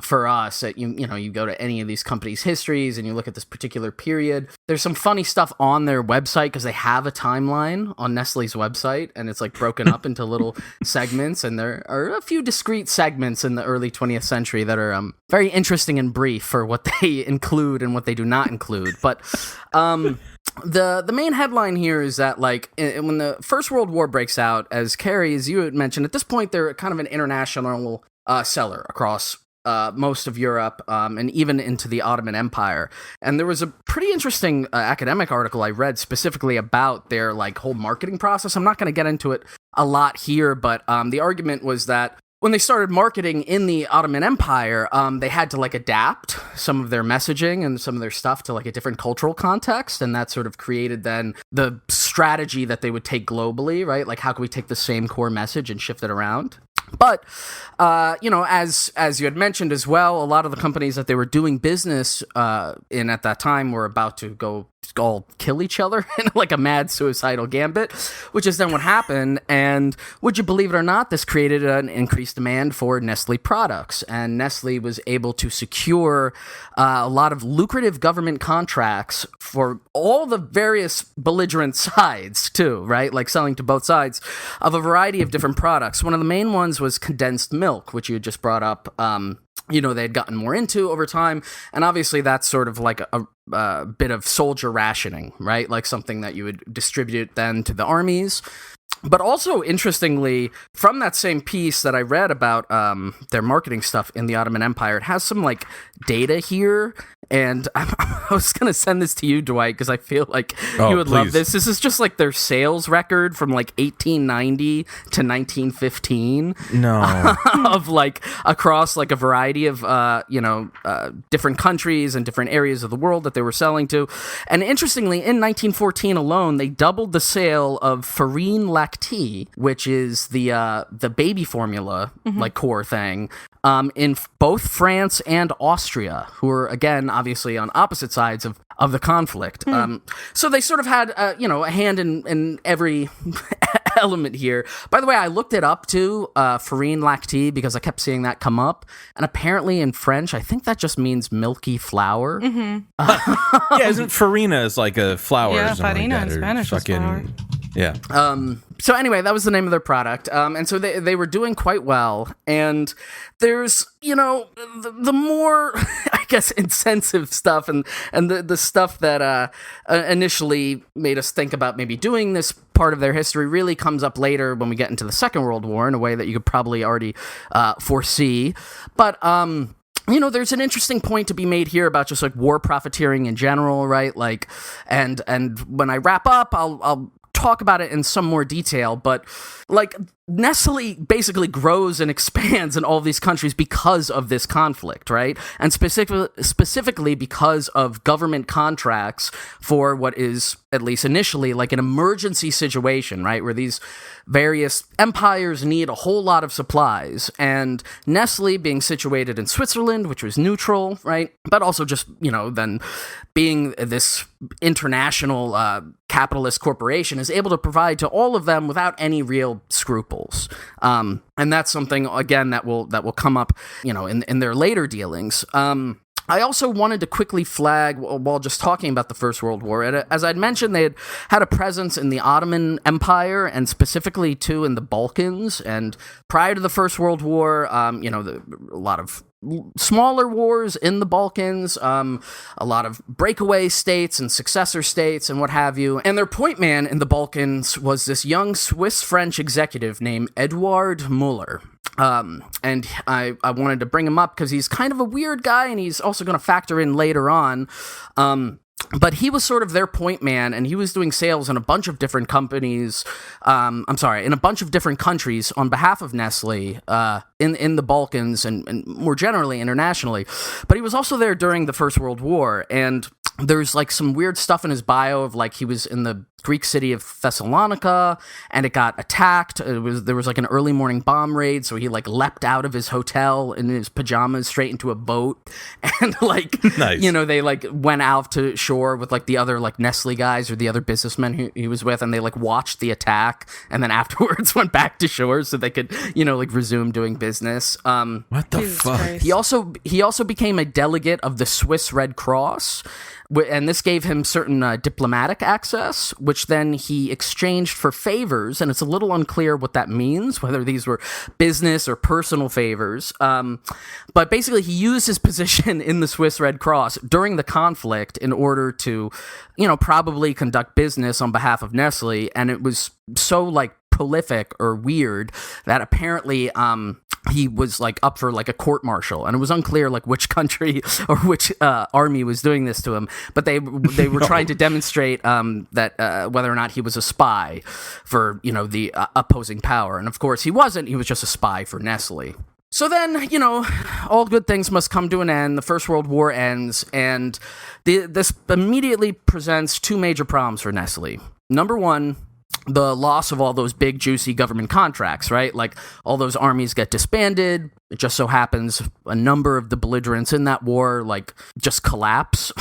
for us, you go to any of these companies' histories and you look at this particular period. There's some funny stuff on their website because they have a timeline on Nestle's website, and it's like broken up into little segments, and there are a few discrete segments in the early 20th century that are very interesting and brief for what they include and what they do not include. But the main headline here is that like when the First World War breaks out, as Carrie, as you had mentioned, at this point they're kind of an international seller across most of Europe and even into the Ottoman Empire. And there was a pretty interesting academic article I read specifically about their like whole marketing process. I'm not going to get into it a lot here, but the argument was that when they started marketing in the Ottoman Empire, they had to like adapt some of their messaging and some of their stuff to like a different cultural context, and that sort of created then the strategy that they would take globally, right? Like how can we take the same core message and shift it around? But, as you had mentioned as well, a lot of the companies that they were doing business in at that time were about to go all kill each other in like a mad suicidal gambit, which is then what happened. And would you believe it or not, this created an increased demand for Nestlé products. And Nestlé was able to secure a lot of lucrative government contracts for all the various belligerent sides too, right? Like selling to both sides of a variety of different products. One of the main ones was condensed milk, which you had just brought up. They had gotten more into over time. And obviously that's sort of like a bit of soldier rationing, right? Like something that you would distribute then to the armies. But also, interestingly, from that same piece that I read about their marketing stuff in the Ottoman Empire, it has some like data here. And I was going to send this to you, Dwight, because I feel like you would love this. This is just like their sales record from like 1890 to 1915. No. Of like across like a variety of, different countries and different areas of the world that they were selling to. And interestingly, in 1914 alone, they doubled the sale of Farine Lactée, which is the baby formula, like core thing, in both France and Austria, who are, again, obviously on opposite sides of the conflict. So they sort of had, a hand in every element here. By the way, I looked it up too, Farine Lactée, because I kept seeing that come up. And apparently in French, I think that just means milky flour. Yeah, isn't farina is like a flour? Yeah, or something farina like that, in Spanish is flour. Yeah. So anyway, that was the name of their product. And so they were doing quite well. And there's, the more, I guess, insensitive stuff and the stuff that initially made us think about maybe doing this part of their history really comes up later when we get into the Second World War in a way that you could probably already foresee. But, there's an interesting point to be made here about just like war profiteering in general, right? Like, and when I wrap up, I'll talk about it in some more detail, but like Nestlé basically grows and expands in all of these countries because of this conflict, right? And specifically because of government contracts for what is, at least initially, like an emergency situation, right? Where these various empires need a whole lot of supplies. And Nestlé being situated in Switzerland, which was neutral, right? But also just, then being this international capitalist corporation is able to provide to all of them without any real scruples. And that's something, again, that will come up, in their later dealings. I also wanted to quickly flag, while just talking about the First World War, as I'd mentioned, they had a presence in the Ottoman Empire, and specifically, too, in the Balkans. And prior to the First World War, a lot of smaller wars in the Balkans, a lot of breakaway states and successor states and what have you. And their point man in the Balkans was this young Swiss-French executive named Eduard Muller. And I wanted to bring him up because he's kind of a weird guy, and he's also going to factor in later on. But he was sort of their point man, and he was doing sales in a bunch of different companies. In a bunch of different countries on behalf of Nestlé, in the Balkans and more generally internationally. But he was also there during the First World War, and there's like some weird stuff in his bio of like he was in the Greek city of Thessalonica and it got attacked. There was like an early morning bomb raid, so he like leapt out of his hotel in his pajamas straight into a boat, and like nice. They like went out to shore with like the other like Nestlé guys or the other businessmen he was with, and they like watched the attack and then afterwards went back to shore so they could like resume doing business. What the fuck? Christ. He also became a delegate of the Swiss Red Cross. And this gave him certain diplomatic access, which then he exchanged for favors, and it's a little unclear what that means, whether these were business or personal favors. But basically, he used his position in the Swiss Red Cross during the conflict in order to, probably conduct business on behalf of Nestlé, and it was so, like, prolific or weird that apparently he was like up for like a court martial, and it was unclear like which country or which army was doing this to him, but they were trying to demonstrate that whether or not he was a spy for the opposing power, and of course he wasn't. He was just a spy for Nestlé. So then, all good things must come to an end. The First World War ends, and this immediately presents two major problems for Nestlé. Number one, the loss of all those big, juicy government contracts, right? Like, all those armies get disbanded. It just so happens a number of the belligerents in that war, like, just collapse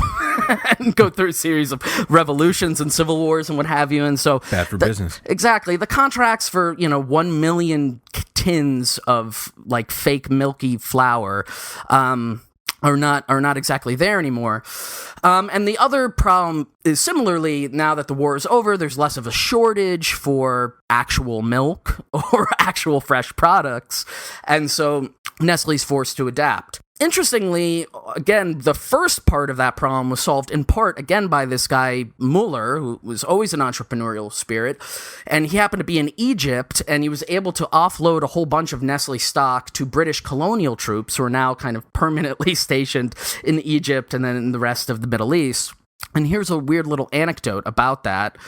and go through a series of revolutions and civil wars and what have you. And so... Bad for business. Exactly. The contracts for, 1 million tins of, like, fake milky flour, are not exactly there anymore. And the other problem is, similarly, now that the war is over, there's less of a shortage for actual milk or actual fresh products. And so Nestlé's forced to adapt. Interestingly, again, the first part of that problem was solved in part, again, by this guy, Muller, who was always an entrepreneurial spirit, and he happened to be in Egypt, and he was able to offload a whole bunch of Nestlé stock to British colonial troops who are now kind of permanently stationed in Egypt and then in the rest of the Middle East. And here's a weird little anecdote about that.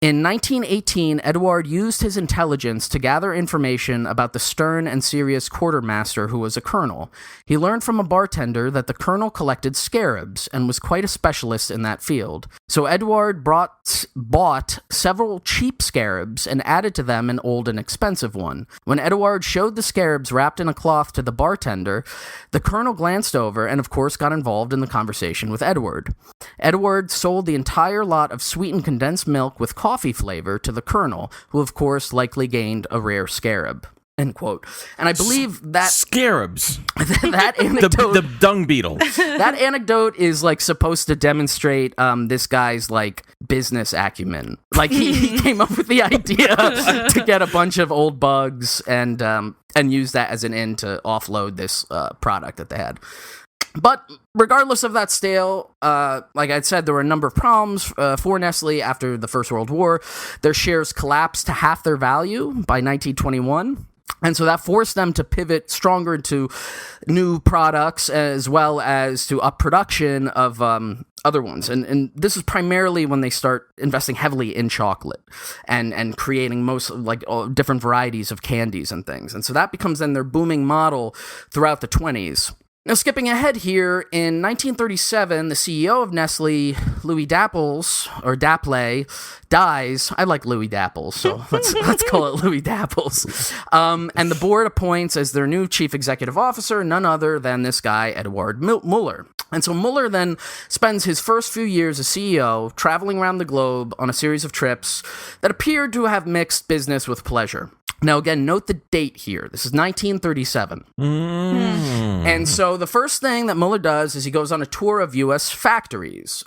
In 1918, Edouard used his intelligence to gather information about the stern and serious quartermaster who was a colonel. He learned from a bartender that the colonel collected scarabs and was quite a specialist in that field. So Edouard bought several cheap scarabs and added to them an old and expensive one. When Edouard showed the scarabs wrapped in a cloth to the bartender, the colonel glanced over and, of course, got involved in the conversation with Edouard. Edouard sold the entire lot of sweetened condensed milk with coffee flavor to the colonel, who of course likely gained a rare scarab. End quote. And I believe that scarabs, that anecdote, the dung beetle, that anecdote is like supposed to demonstrate this guy's like business acumen. Like he came up with the idea to get a bunch of old bugs and use that as an in to offload this product that they had. But regardless of that stale, like I said, there were a number of problems for Nestlé after the First World War. Their shares collapsed to half their value by 1921. And so that forced them to pivot stronger into new products as well as to up production of other ones. And this is primarily when they start investing heavily in chocolate and creating most like different varieties of candies and things. And so that becomes then their booming model throughout the 20s. Now, skipping ahead here, in 1937, the CEO of Nestle, Louis Dapples, or Dapples, dies. I like Louis Dapples, so let's call it Louis Dapples. And the board appoints as their new chief executive officer none other than this guy, Edouard Muller. And so Muller then spends his first few years as CEO traveling around the globe on a series of trips that appeared to have mixed business with pleasure. Now, again, note the date here. This is 1937. And so the first thing that Muller does is he goes on a tour of U.S. factories,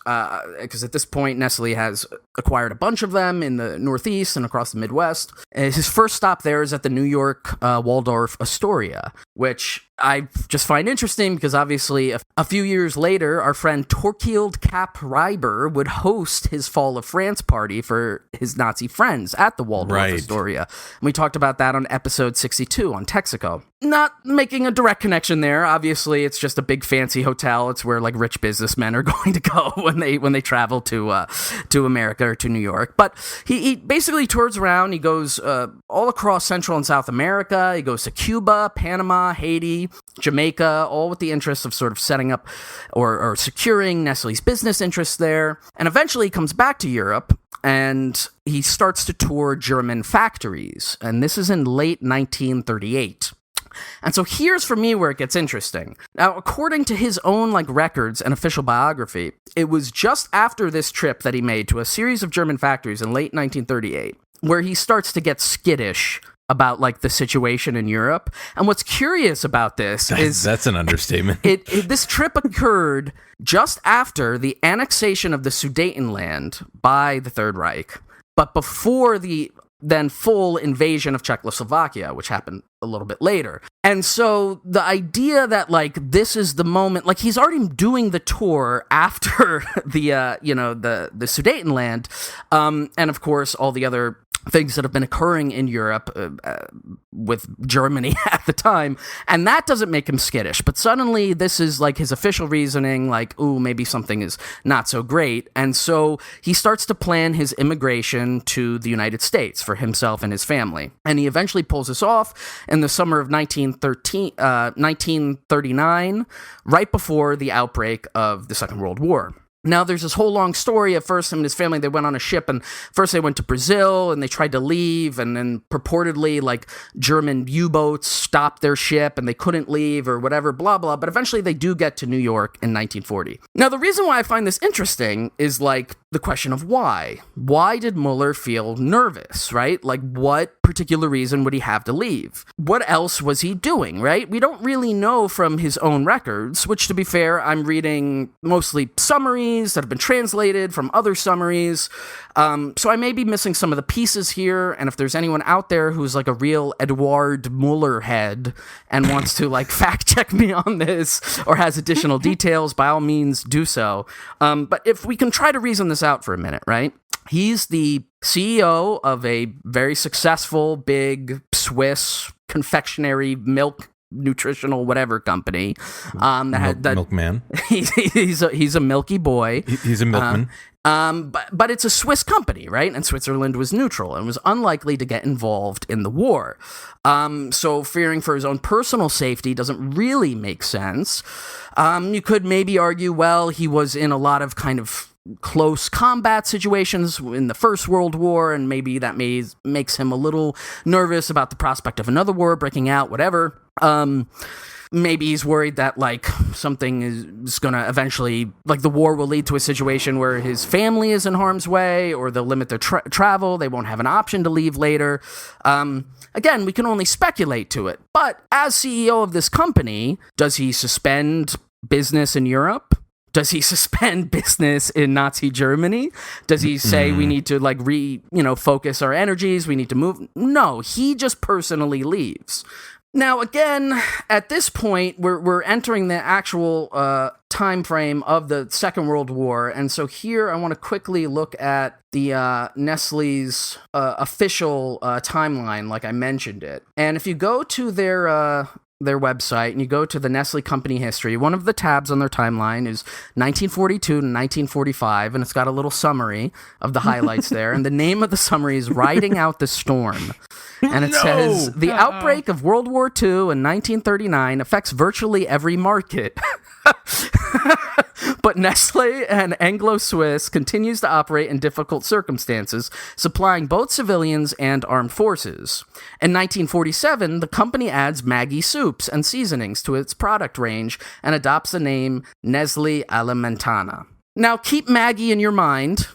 because at this point, Nestle has acquired a bunch of them in the Northeast and across the Midwest. His first stop there is at the New York Waldorf Astoria, which I just find interesting because obviously a few years later, our friend Torquild Cap Reiber would host his Fall of France party for his Nazi friends at the Waldorf Astoria. And we talked about that on episode 62 on Texaco. Not making a direct connection there. Obviously, it's just a big fancy hotel. It's where like rich businessmen are going to go when they travel to America or to New York. But he basically tours around. He goes all across Central and South America. He goes to Cuba, Panama, Haiti, Jamaica, all with the interest of sort of setting up or securing Nestle's business interests there. And eventually he comes back to Europe and he starts to tour German factories. And this is in late 1938. And so here's for me where it gets interesting. Now, according to his own records and official biography, it was just after this trip that he made to a series of German factories in late 1938 where he starts to get skittish about the situation in Europe. And what's curious about this is that's an understatement. This trip occurred just after the annexation of the Sudetenland by the Third Reich, but before the then full invasion of Czechoslovakia, which happened a little bit later. And so the idea that this is the moment, he's already doing the tour after the Sudetenland, and of course all the other things that have been occurring in Europe with Germany at the time, and that doesn't make him skittish. But suddenly this is his official reasoning, ooh, maybe something is not so great. And so he starts to plan his immigration to the United States for himself and his family. And he eventually pulls this off in the summer of 1939, right before the outbreak of the Second World War. Now, there's this whole long story. At first, him and his family, they went on a ship, and first they went to Brazil, and they tried to leave, and then purportedly, like, German U-boats stopped their ship, and they couldn't leave, or whatever, blah, blah, but eventually they do get to New York in 1940. Now, the reason why I find this interesting is, like, the question of why. Why did Mueller feel nervous, right? Like, what particular reason would he have to leave? What else was he doing, right? We don't really know from his own records, which, to be fair, I'm reading mostly summaries that have been translated from other summaries. So I may be missing some of the pieces here, and if there's anyone out there who's like a real Edward Mueller head and wants to like fact check me on this or has additional details, by all means do so. But if we can try to reason this out for a minute, right? He's the CEO of a very successful, big Swiss confectionery milk nutritional whatever company milkman. He's a milky boy. He's a milkman. But it's a Swiss company, right? And Switzerland was neutral and was unlikely to get involved in the war. So fearing for his own personal safety doesn't really make sense. You could maybe argue, well, he was in a lot of kind of close combat situations in the First World War, and maybe that makes him a little nervous about the prospect of another war breaking out, whatever. Maybe he's worried that, like, something is going to eventually, like, the war will lead to a situation where his family is in harm's way, or they'll limit their travel, they won't have an option to leave later. Again, we can only speculate to it. But as CEO of this company, does he suspend business in Europe? Does he suspend business in Nazi Germany? Does he say we need to, like, focus our energies, we need to move? No, he just personally leaves. Now, again, at this point, we're entering the actual time frame of the Second World War, and so here I want to quickly look at the Nestlé's official timeline, like I mentioned it. And if you go to their website and you go to the Nestlé company history, one of the tabs on their timeline is 1942 to 1945, and it's got a little summary of the highlights there, and the name of the summary is Riding Out the Storm. And it says, the outbreak of World War II in 1939 affects virtually every market. But Nestlé and Anglo-Swiss continues to operate in difficult circumstances, supplying both civilians and armed forces. In 1947, the company adds Maggi soups and seasonings to its product range and adopts the name Nestlé Alimentana. Now, keep Maggi in your mind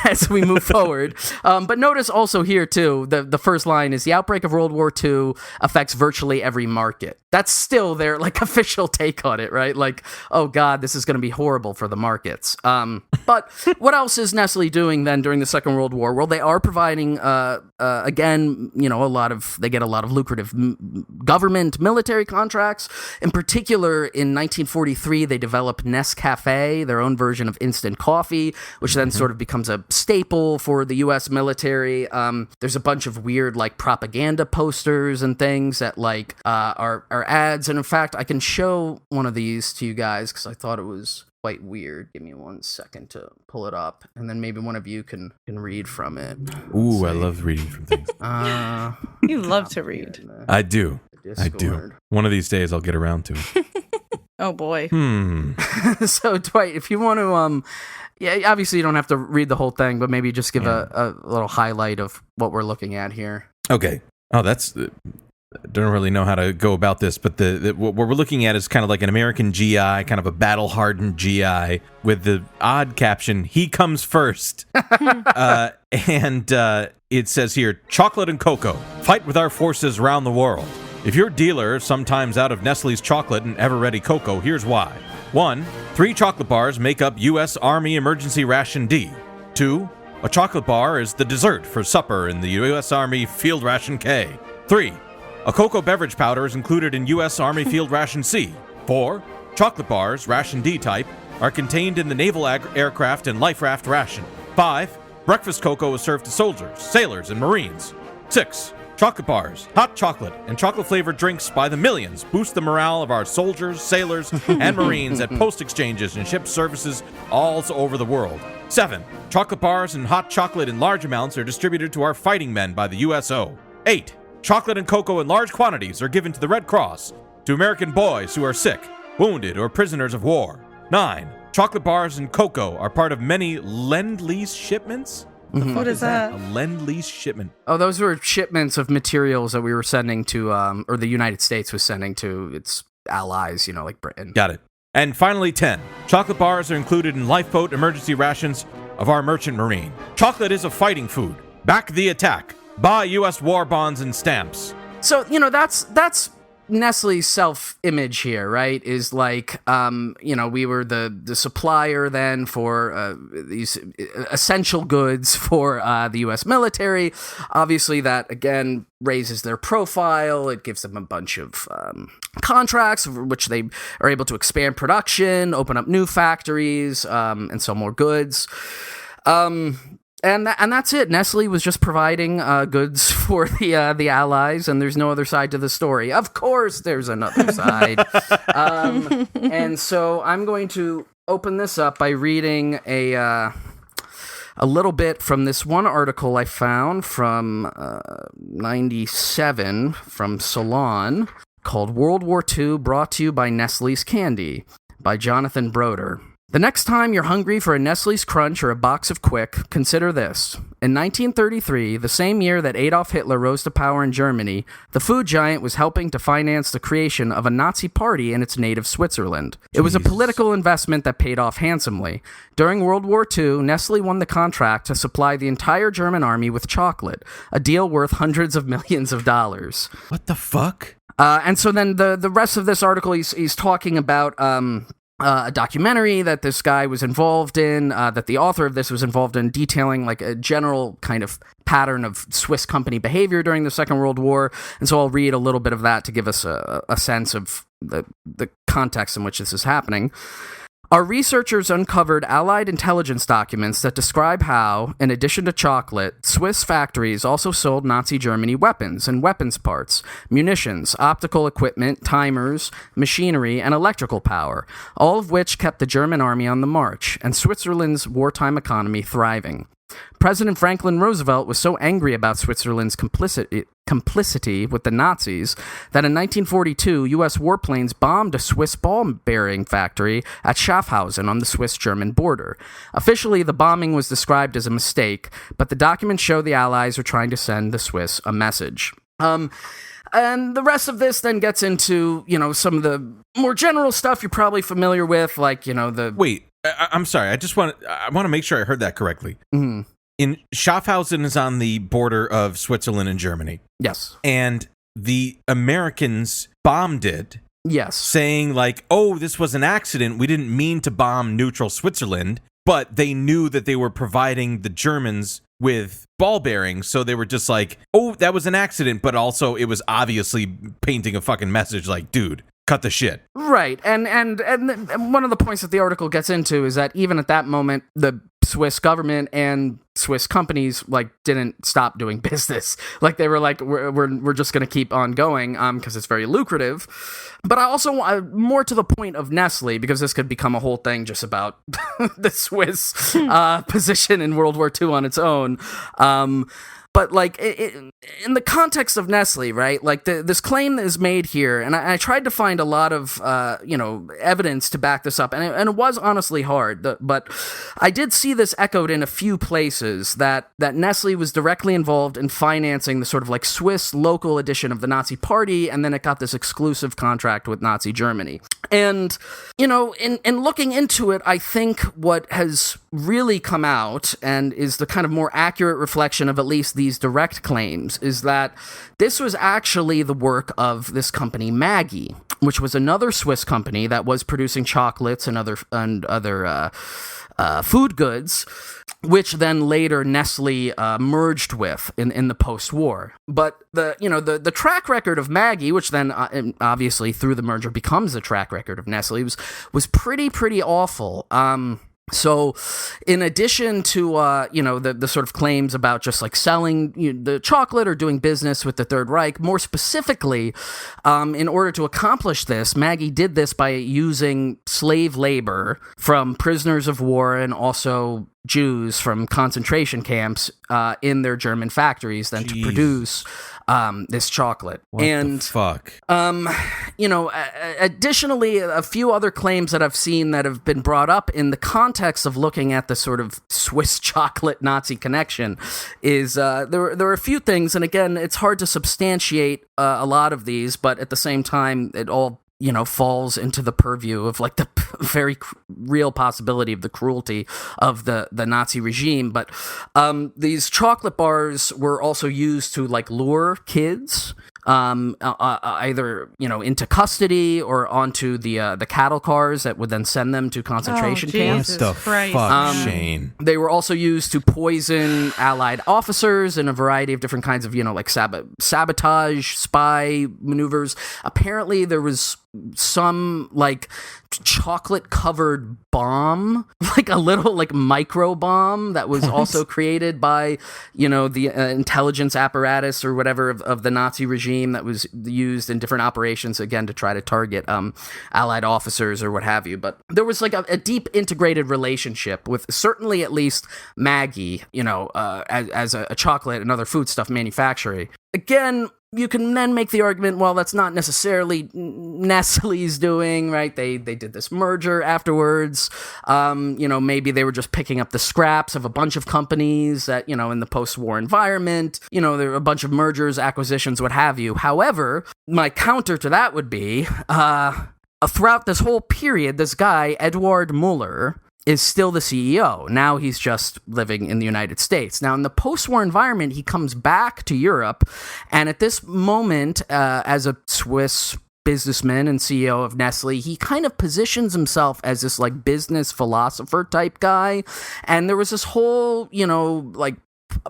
as we move forward. But notice also here, too, the first line is, the outbreak of World War II affects virtually every market. That's still their, like, official take on it, right? Like, oh, God, this is going to be horrible for the markets. But what else is Nestlé doing then during the Second World War? Well, they are providing, again, they get a lot of lucrative government military contracts. In particular, in 1943, they develop Nescafé, their own version of instant coffee, which then sort of becomes a staple for the U.S. military. There's a bunch of weird, like, propaganda posters and things that, like, are ads. And in fact, I can show one of these to you guys because I thought it was quite weird. Give me 1 second to pull it up, and then maybe one of you can read from it. Ooh, I love reading from things. You love to read. I do. One of these days I'll get around to it. Oh boy. So Dwight, if you want to obviously you don't have to read the whole thing, but maybe just give a little highlight of what we're looking at here. Okay. Oh, that's I don't really know how to go about this, but what we're looking at is kind of like an American GI, kind of a battle-hardened GI, with the odd caption, "He comes first." And it says here, "Chocolate and cocoa, fight with our forces round the world. If your dealer sometimes out of Nestlé's chocolate and ever-ready cocoa, here's why. 1. 3 chocolate bars make up U.S. Army Emergency Ration D. 2. A chocolate bar is the dessert for supper in the U.S. Army Field Ration K. 3. A cocoa beverage powder is included in U.S. Army Field Ration C. 4. Chocolate bars, Ration D type, are contained in the Naval Aircraft and Life Raft ration. 5. Breakfast cocoa is served to soldiers, sailors, and Marines. 6. Chocolate bars, hot chocolate, and chocolate-flavored drinks by the millions boost the morale of our soldiers, sailors, and Marines at post exchanges and ship services all over the world. 7. Chocolate bars and hot chocolate in large amounts are distributed to our fighting men by the USO. 8. Chocolate and cocoa in large quantities are given to the Red Cross, to American boys who are sick, wounded, or prisoners of war. 9. chocolate bars and cocoa are part of many Lend-Lease shipments. What is that? A Lend-Lease shipment. Oh, those were shipments of materials that we were sending to, or the United States was sending to its allies, like Britain. Got it. And finally, 10. Chocolate bars are included in lifeboat emergency rations of our merchant marine. Chocolate is a fighting food. Back the attack. Buy U.S. war bonds and stamps. So, that's Nestle's self-image here, right? Is like, we were the supplier then for these essential goods for the U.S. military. Obviously, that, again, raises their profile. It gives them a bunch of contracts, which they are able to expand production, open up new factories, and sell more goods. And that's it. Nestle was just providing goods for the Allies, and there's no other side to the story. Of course, there's another side. And so I'm going to open this up by reading a little bit from this one article I found from 97 from Salon called World War II Brought to You by Nestle's Candy by Jonathan Broder. The next time you're hungry for a Nestle's Crunch or a box of Quick, consider this. In 1933, the same year that Adolf Hitler rose to power in Germany, the food giant was helping to finance the creation of a Nazi party in its native Switzerland. It was a political investment that paid off handsomely. During World War II, Nestle won the contract to supply the entire German army with chocolate, a deal worth hundreds of millions of dollars. What the fuck? And so then the rest of this article, he's talking about a documentary that this guy was involved in, that the author of this was involved in, detailing like a general kind of pattern of Swiss company behavior during the Second World War. And so I'll read a little bit of that to give us a sense of the context in which this is happening. Our researchers uncovered Allied intelligence documents that describe how, in addition to chocolate, Swiss factories also sold Nazi Germany weapons and weapons parts, munitions, optical equipment, timers, machinery, and electrical power, all of which kept the German army on the march and Switzerland's wartime economy thriving. President Franklin Roosevelt was so angry about Switzerland's complicity with the Nazis that in 1942, U.S. warplanes bombed a Swiss ball-bearing factory at Schaffhausen on the Swiss-German border. Officially, the bombing was described as a mistake, but the documents show the Allies were trying to send the Swiss a message. And the rest of this then gets into, some of the more general stuff you're probably familiar with, like, the... Wait, I'm sorry. I want to make sure I heard that correctly. Mm-hmm. In Schaffhausen is on the border of Switzerland and Germany. Yes. And the Americans bombed it. Yes. Saying like, oh, this was an accident. We didn't mean to bomb neutral Switzerland, but they knew that they were providing the Germans with ball bearings, so they were just like, oh, that was an accident, but also it was obviously painting a fucking message like, dude, cut the shit. Right. And one of the points that the article gets into is that even at that moment, the Swiss government and Swiss companies didn't stop doing business. They were like, we're just going to keep on going because it's very lucrative. But I also want more to the point of Nestle, because this could become a whole thing just about the Swiss position in World War II on its own. But in the context of Nestle, right? This claim that is made here, and I tried to find a lot of evidence to back this up, and it was honestly hard. But I did see this echoed in a few places that Nestle was directly involved in financing the sort of Swiss local edition of the Nazi Party, and then it got this exclusive contract with Nazi Germany. And in looking into it, I think what has really come out and is the kind of more accurate reflection of at least these direct claims is that this was actually the work of this company Maggi, which was another Swiss company that was producing chocolates and other food goods, which then later Nestle merged with in the post-war. But the track record of Maggi, which then obviously through the merger becomes the track record of Nestle, was pretty awful. So in addition to, the sort of claims about just selling the chocolate or doing business with the Third Reich, more specifically, in order to accomplish this, Maggi did this by using slave labor from prisoners of war and also Jews from concentration camps in their German factories then to produce this chocolate. What the fuck? Additionally, a few other claims that I've seen that have been brought up in the context of looking at the sort of Swiss chocolate Nazi connection is there are a few things, and again, it's hard to substantiate a lot of these, but at the same time, it all falls into the purview of like the very real possibility of the cruelty of the Nazi regime. But these chocolate bars were also used to like lure kids either into custody or onto the cattle cars that would then send them to concentration camps. What the fuck, Shane? They were also used to poison Allied officers in a variety of different kinds of like sabotage, spy maneuvers. Apparently, there was some like chocolate covered bomb, like a little like micro bomb that was also created by the intelligence apparatus or whatever of the Nazi regime that was used in different operations, again, to try to target Allied officers or what have you. But there was like a deep integrated relationship with certainly at least Maggie, as a chocolate and other foodstuff manufacturer. Again, you can then make the argument, well, that's not necessarily Nestlé's doing, right? They did this merger afterwards. Maybe they were just picking up the scraps of a bunch of companies that, in the post-war environment, there were a bunch of mergers, acquisitions, what have you. However, my counter to that would be, throughout this whole period, this guy, Eduard Muller, is still the CEO. Now he's just living in the United States. Now, in the post-war environment, he comes back to Europe, and at this moment, as a Swiss businessman and CEO of Nestle, he kind of positions himself as this like business philosopher type guy, and there was this whole, like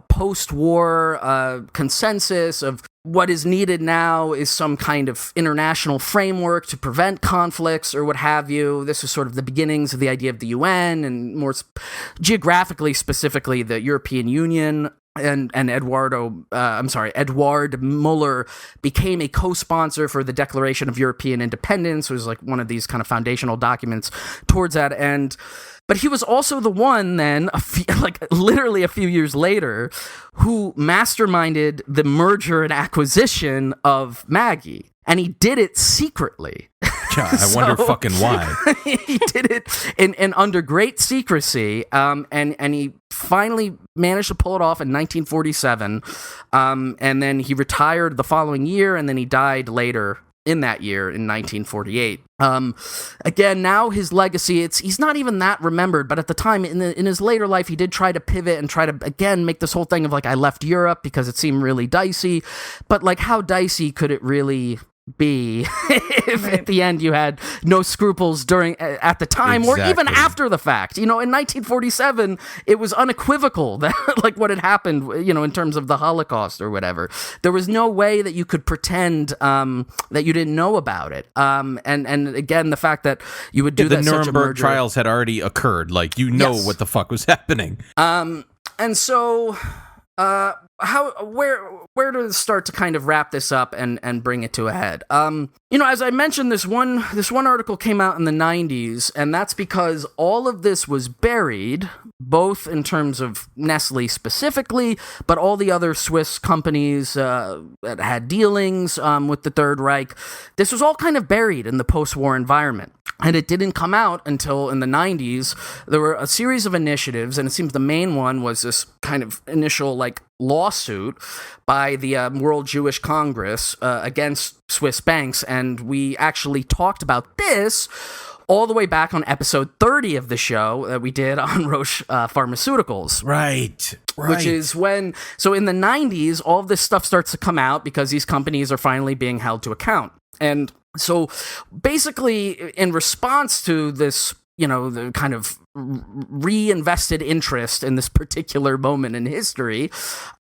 post-war consensus of what is needed now is some kind of international framework to prevent conflicts or what have you. This was sort of the beginnings of the idea of the UN and more geographically, specifically the European Union. And Eduard Muller became a co-sponsor for the Declaration of European Independence. It was like one of these kind of foundational documents towards that end. But he was also the one then, literally a few years later, who masterminded the merger and acquisition of Maggie. And he did it secretly. God, I wonder fucking why. He did it in under great secrecy, and he finally managed to pull it off in 1947, and then he retired the following year, and then he died later in that year in 1948. Again, now his legacy, he's not even that remembered, but at the time, in his later life, he did try to pivot and try to, again, make this whole thing of, like, I left Europe because it seemed really dicey, but, like, how dicey could it really be if at the end you had no scruples at the time or even after the fact? In 1947 it was unequivocal that like what had happened in terms of the Holocaust or whatever. There was no way that you could pretend that you didn't know about it, and again, the fact that you would do the Nuremberg trials had already occurred, like yes. What the fuck was happening, and so where to start to kind of wrap this up and bring it to a head? As I mentioned, this one article came out in the 90s, and that's because all of this was buried, both in terms of Nestlé specifically, but all the other Swiss companies that had dealings with the Third Reich. This was all kind of buried in the post-war environment. And it didn't come out until in the 90s. There were a series of initiatives, and it seems the main one was this kind of initial lawsuit by the World Jewish Congress against Swiss banks. And we actually talked about this all the way back on episode 30 of the show that we did on Roche Pharmaceuticals. Right. Which is when, so in the 90s, all of this stuff starts to come out because these companies are finally being held to account. And so basically, in response to this, the kind of reinvested interest in this particular moment in history,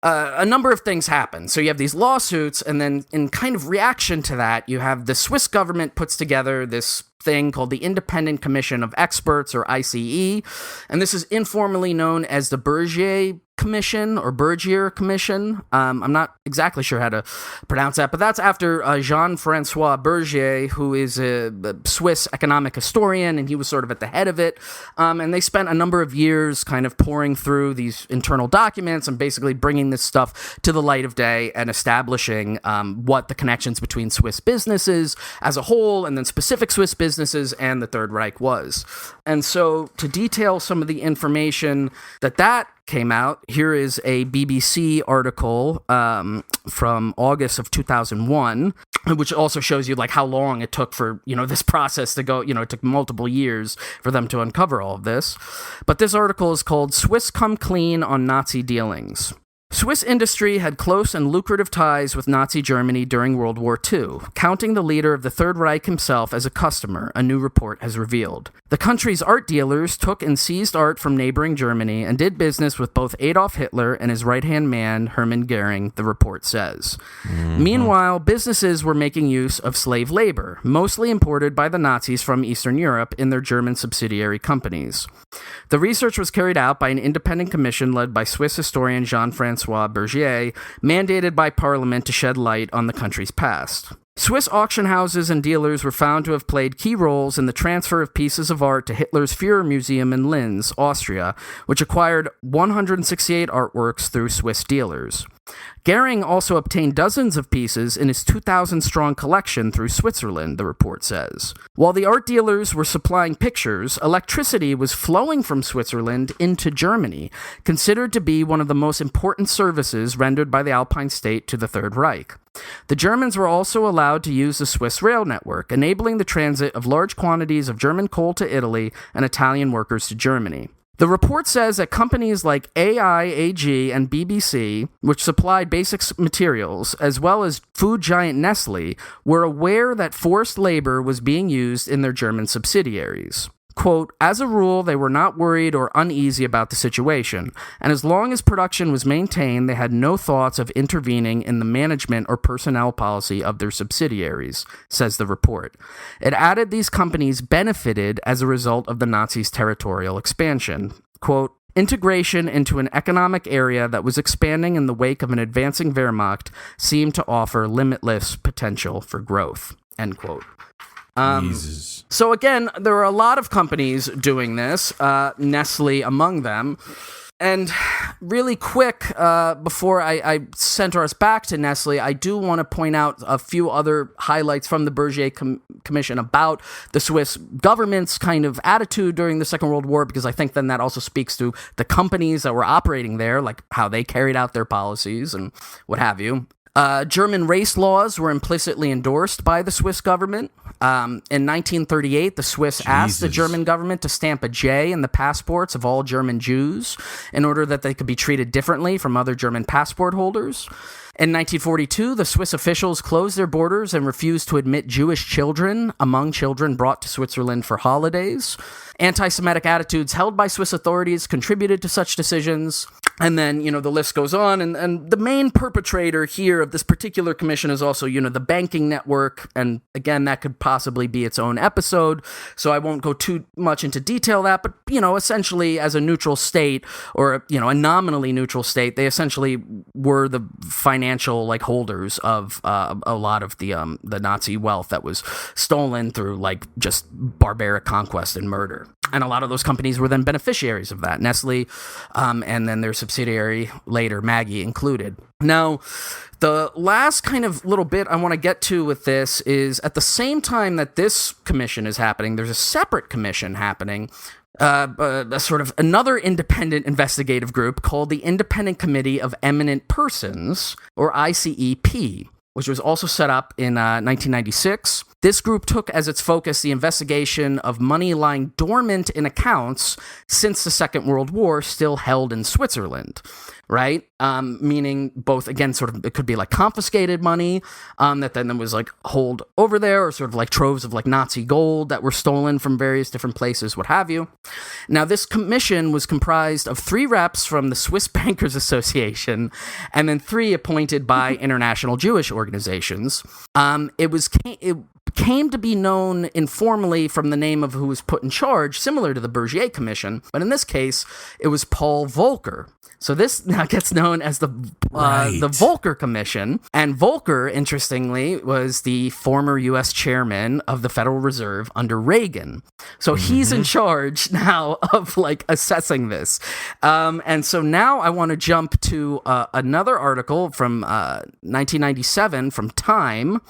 a number of things happen. So you have these lawsuits, and then in kind of reaction to that, you have the Swiss government puts together this thing called the Independent Commission of Experts, or ICE, and this is informally known as the Bergier Commission or Bergier Commission. I'm not exactly sure how to pronounce that, but that's after Jean-Francois Bergier, who is a Swiss economic historian, and he was sort of at the head of it. And And they spent a number of years kind of pouring through these internal documents and basically bringing this stuff to the light of day and establishing what the connections between Swiss businesses as a whole and then specific Swiss businesses and the Third Reich was. And so to detail some of the information that came out, here is a BBC article from August of 2001, which also shows you like how long it took for, this process to go, it took multiple years for them to uncover all of this. But this article is called "Swiss Come Clean on Nazi Dealings." Swiss industry had close and lucrative ties with Nazi Germany during World War II, counting the leader of the Third Reich himself as a customer, a new report has revealed. The country's art dealers took and seized art from neighboring Germany and did business with both Adolf Hitler and his right-hand man, Hermann Goering, the report says. Mm-hmm. Meanwhile, businesses were making use of slave labor, mostly imported by the Nazis from Eastern Europe in their German subsidiary companies. The research was carried out by an independent commission led by Swiss historian Jean-François Bergier, mandated by Parliament to shed light on the country's past. Swiss auction houses and dealers were found to have played key roles in the transfer of pieces of art to Hitler's Führer Museum in Linz, Austria, which acquired 168 artworks through Swiss dealers. Goering also obtained dozens of pieces in his 2,000-strong collection through Switzerland, the report says. While the art dealers were supplying pictures, electricity was flowing from Switzerland into Germany, considered to be one of the most important services rendered by the Alpine state to the Third Reich. The Germans were also allowed to use the Swiss rail network, enabling the transit of large quantities of German coal to Italy and Italian workers to Germany. The report says that companies like AIAG and BBC, which supplied basic materials, as well as food giant Nestlé, were aware that forced labor was being used in their German subsidiaries. Quote, as a rule, they were not worried or uneasy about the situation, and as long as production was maintained, they had no thoughts of intervening in the management or personnel policy of their subsidiaries, says the report. It added these companies benefited as a result of the Nazis' territorial expansion. Quote, integration into an economic area that was expanding in the wake of an advancing Wehrmacht seemed to offer limitless potential for growth, end quote. So again, there are a lot of companies doing this, Nestlé among them. And really quick, before I center us back to Nestlé, I do want to point out a few other highlights from the Bergier Commission about the Swiss government's kind of attitude during the Second World War, because I think then that also speaks to the companies that were operating there, like how they carried out their policies and what have you. German race laws were implicitly endorsed by the Swiss government. In 1938, the Swiss asked the German government to stamp a J in the passports of all German Jews in order that they could be treated differently from other German passport holders. In 1942, the Swiss officials closed their borders and refused to admit Jewish children among children brought to Switzerland for holidays. Anti-Semitic attitudes held by Swiss authorities contributed to such decisions. And then, the list goes on. And the main perpetrator here of this particular commission is also, the banking network. And again, that could possibly be its own episode. So I won't go too much into detail that. But, essentially as a neutral state or, a nominally neutral state, they essentially were the financial holders of a lot of the Nazi wealth that was stolen through just barbaric conquest and murder. And a lot of those companies were then beneficiaries of that, Nestlé, and then their subsidiary later, Maggie included. Now, the last kind of little bit I want to get to with this is at the same time that this commission is happening, there's a separate commission happening, a sort of another independent investigative group called the Independent Committee of Eminent Persons, or ICEP, which was also set up in 1996. This group took as its focus the investigation of money lying dormant in accounts since the Second World War still held in Switzerland, right? Meaning both, again, sort of, it could be confiscated money that then was hold over there, or sort of troves of Nazi gold that were stolen from various different places, what have you. Now, this commission was comprised of 3 reps from the Swiss Bankers Association and then 3 appointed by international Jewish organizations. It came to be known informally from the name of who was put in charge, similar to the Bergier Commission, but in this case, it was Paul Volcker. So this now gets known as the Volcker Commission. And Volcker, interestingly, was the former U.S. chairman of the Federal Reserve under Reagan. So he's in charge now of assessing this. And so now I want to jump to another article from 1997 from Time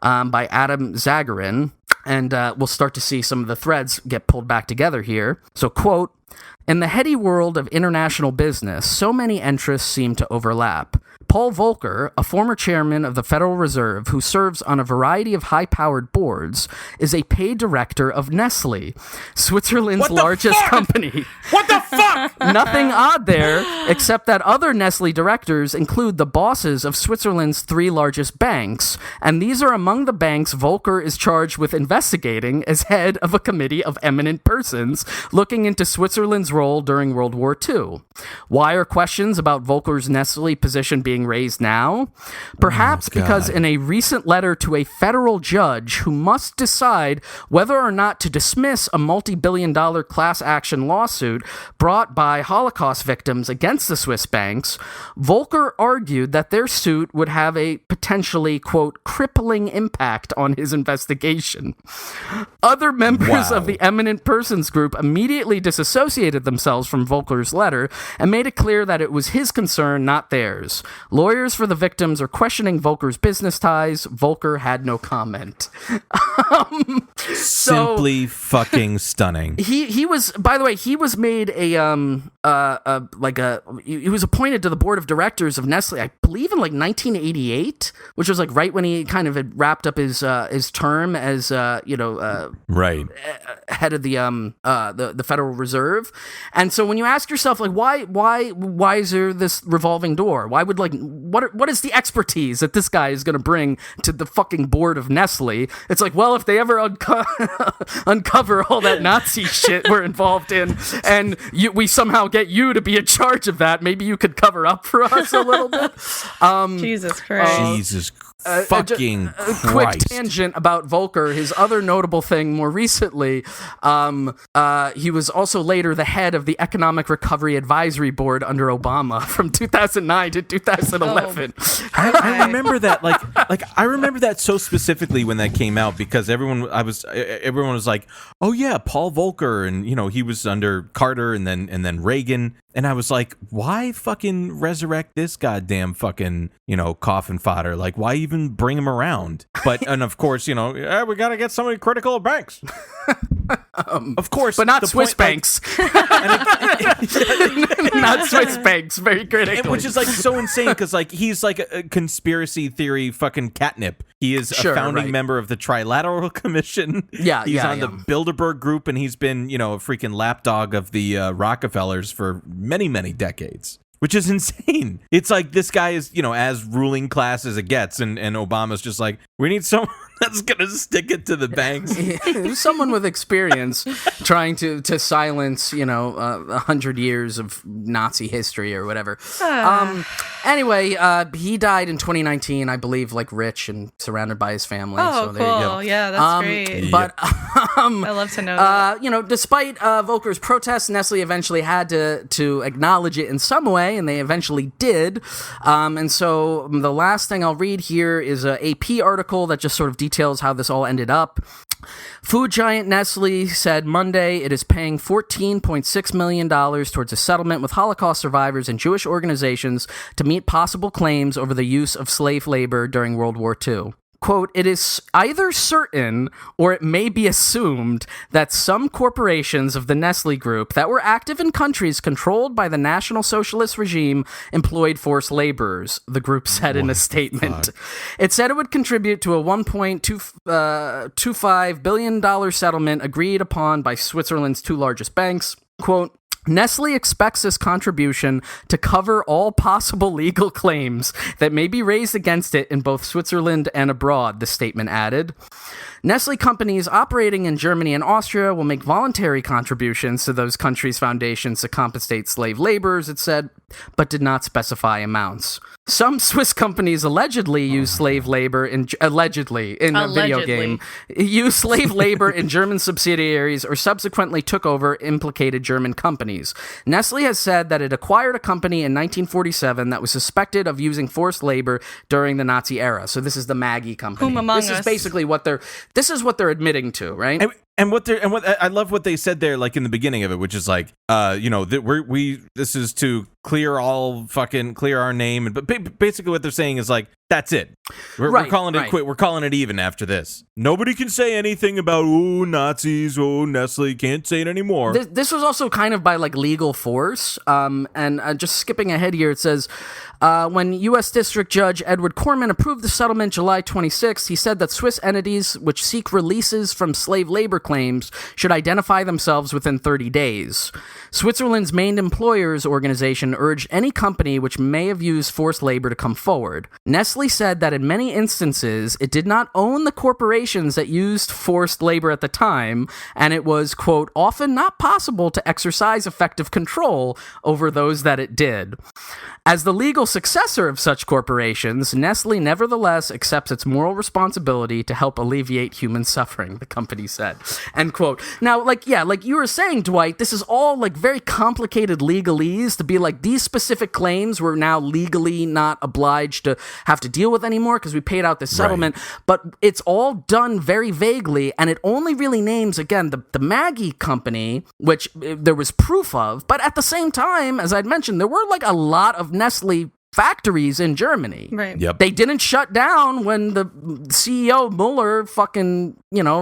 by Adam Zagarin. And we'll start to see some of the threads get pulled back together here. So, quote, "In the heady world of international business, so many interests seem to overlap. Paul Volcker, a former chairman of the Federal Reserve who serves on a variety of high-powered boards, is a paid director of Nestlé, Switzerland's largest company." What the fuck? Nothing odd there, except that other Nestlé directors include the bosses of Switzerland's 3 largest banks, and these are among the banks Volcker is charged with investigating as head of a committee of eminent persons looking into Switzerland's role during World War II. Why are questions about Volcker's Nestlé position being raised now? Perhaps because in a recent letter to a federal judge who must decide whether or not to dismiss a multi-billion-dollar class action lawsuit brought by Holocaust victims against the Swiss banks, Volcker argued that their suit would have a potentially, quote, crippling impact on his investigation. Other members of the eminent persons group immediately disassociated themselves from Volcker's letter and made it clear that it was his concern, not theirs. Lawyers for the victims are questioning Volcker's business ties. Volcker had no comment. Simply fucking stunning. He was, by the way, he was made he was appointed to the board of directors of Nestle, I believe in 1988, which was right when he kind of had wrapped up his term as right, head of the Federal Reserve. And so when you ask yourself why is there this revolving door? Why would what is the expertise that this guy is going to bring to the fucking board of Nestle? It's if they ever uncover all that Nazi shit we're involved in, and we somehow get you to be in charge of that, maybe you could cover up for us a little bit. Jesus Christ. Jesus fucking Christ. Quick tangent about Volcker. His other notable thing more recently, he was also later the head of the Economic Recovery Advisory Board under Obama from 2009 to 2011. I remember that I remember that so specifically when that came out, because everyone was like, oh yeah, Paul Volcker, and he was under Carter and then Reagan, and I was like, why fucking resurrect this goddamn fucking coffin fodder? Why even bring him around? And of course, we got to get somebody critical of banks. Of course, but not Swiss banks. Not Swiss banks, very critical. Which is so insane, because he's a conspiracy theory fucking catnip. He is a founding member of the Trilateral Commission. Yeah, he's on the Bilderberg Group, and he's been a freaking lapdog of the Rockefellers for many, many decades. Which is insane. It's this guy is, as ruling class as it gets, and Obama's just we need someone that's going to stick it to the banks. Someone with experience trying to silence, 100 years of Nazi history or whatever. Anyway, he died in 2019, I believe, rich and surrounded by his family. Oh, so cool. There you go. Yeah, that's great. But I love to know that. Despite Volcker's protests, Nestle eventually had to acknowledge it in some way, and they eventually did. And so the last thing I'll read here is an AP article that just sort of details how this all ended up. Food giant Nestle said Monday it is paying $14.6 million towards a settlement with Holocaust survivors and Jewish organizations to meet possible claims over the use of slave labor during World War II. Quote, "It is either certain or it may be assumed that some corporations of the Nestle Group that were active in countries controlled by the National Socialist regime employed forced laborers," the group said in a statement. It said it would contribute to a $1.25 billion settlement agreed upon by Switzerland's 2 largest banks. Quote, "Nestle expects this contribution to cover all possible legal claims that may be raised against it in both Switzerland and abroad," the statement added. Nestle companies operating in Germany and Austria will make voluntary contributions to those countries' foundations to compensate slave laborers, it said. but did not specify amounts. Some Swiss companies allegedly use slave labor in a video game, use slave labor in German subsidiaries or subsequently took over implicated German companies. Nestlé has said that it acquired a company in 1947 that was suspected of using forced labor during the Nazi era. So this is the Maggie company. This is basically what they're admitting to, right? And what I love what they said there, like in the beginning of it, which is like, this is to clear our name, but basically what they're saying is like, that's it. We're calling it quit. We're calling it even after this. Nobody can say anything about Nazis. Nestle can't say it anymore. This was also kind of by like legal force. And just skipping ahead here, it says. When U.S. District Judge Edward Corman approved the settlement July 26th, he said that Swiss entities which seek releases from slave labor claims should identify themselves within 30 days. Switzerland's main employers organization urged any company which may have used forced labor to come forward. Nestlé said that in many instances, it did not own the corporations that used forced labor at the time, and it was, quote, often not possible to exercise effective control over those that it did. As the legal successor of such corporations, Nestlé nevertheless accepts its moral responsibility to help alleviate human suffering, the company said. End quote. Now, like you were saying, Dwight, this is all like very complicated legalese to be like these specific claims we're now legally not obliged to have to deal with anymore because we paid out this settlement. Right. But it's all done very vaguely, and it only really names, again, the Maggie company, which there was proof of. But at the same time, as I'd mentioned, there were like a lot of Nestle factories in Germany. Right. Yep. They didn't shut down when the CEO Mueller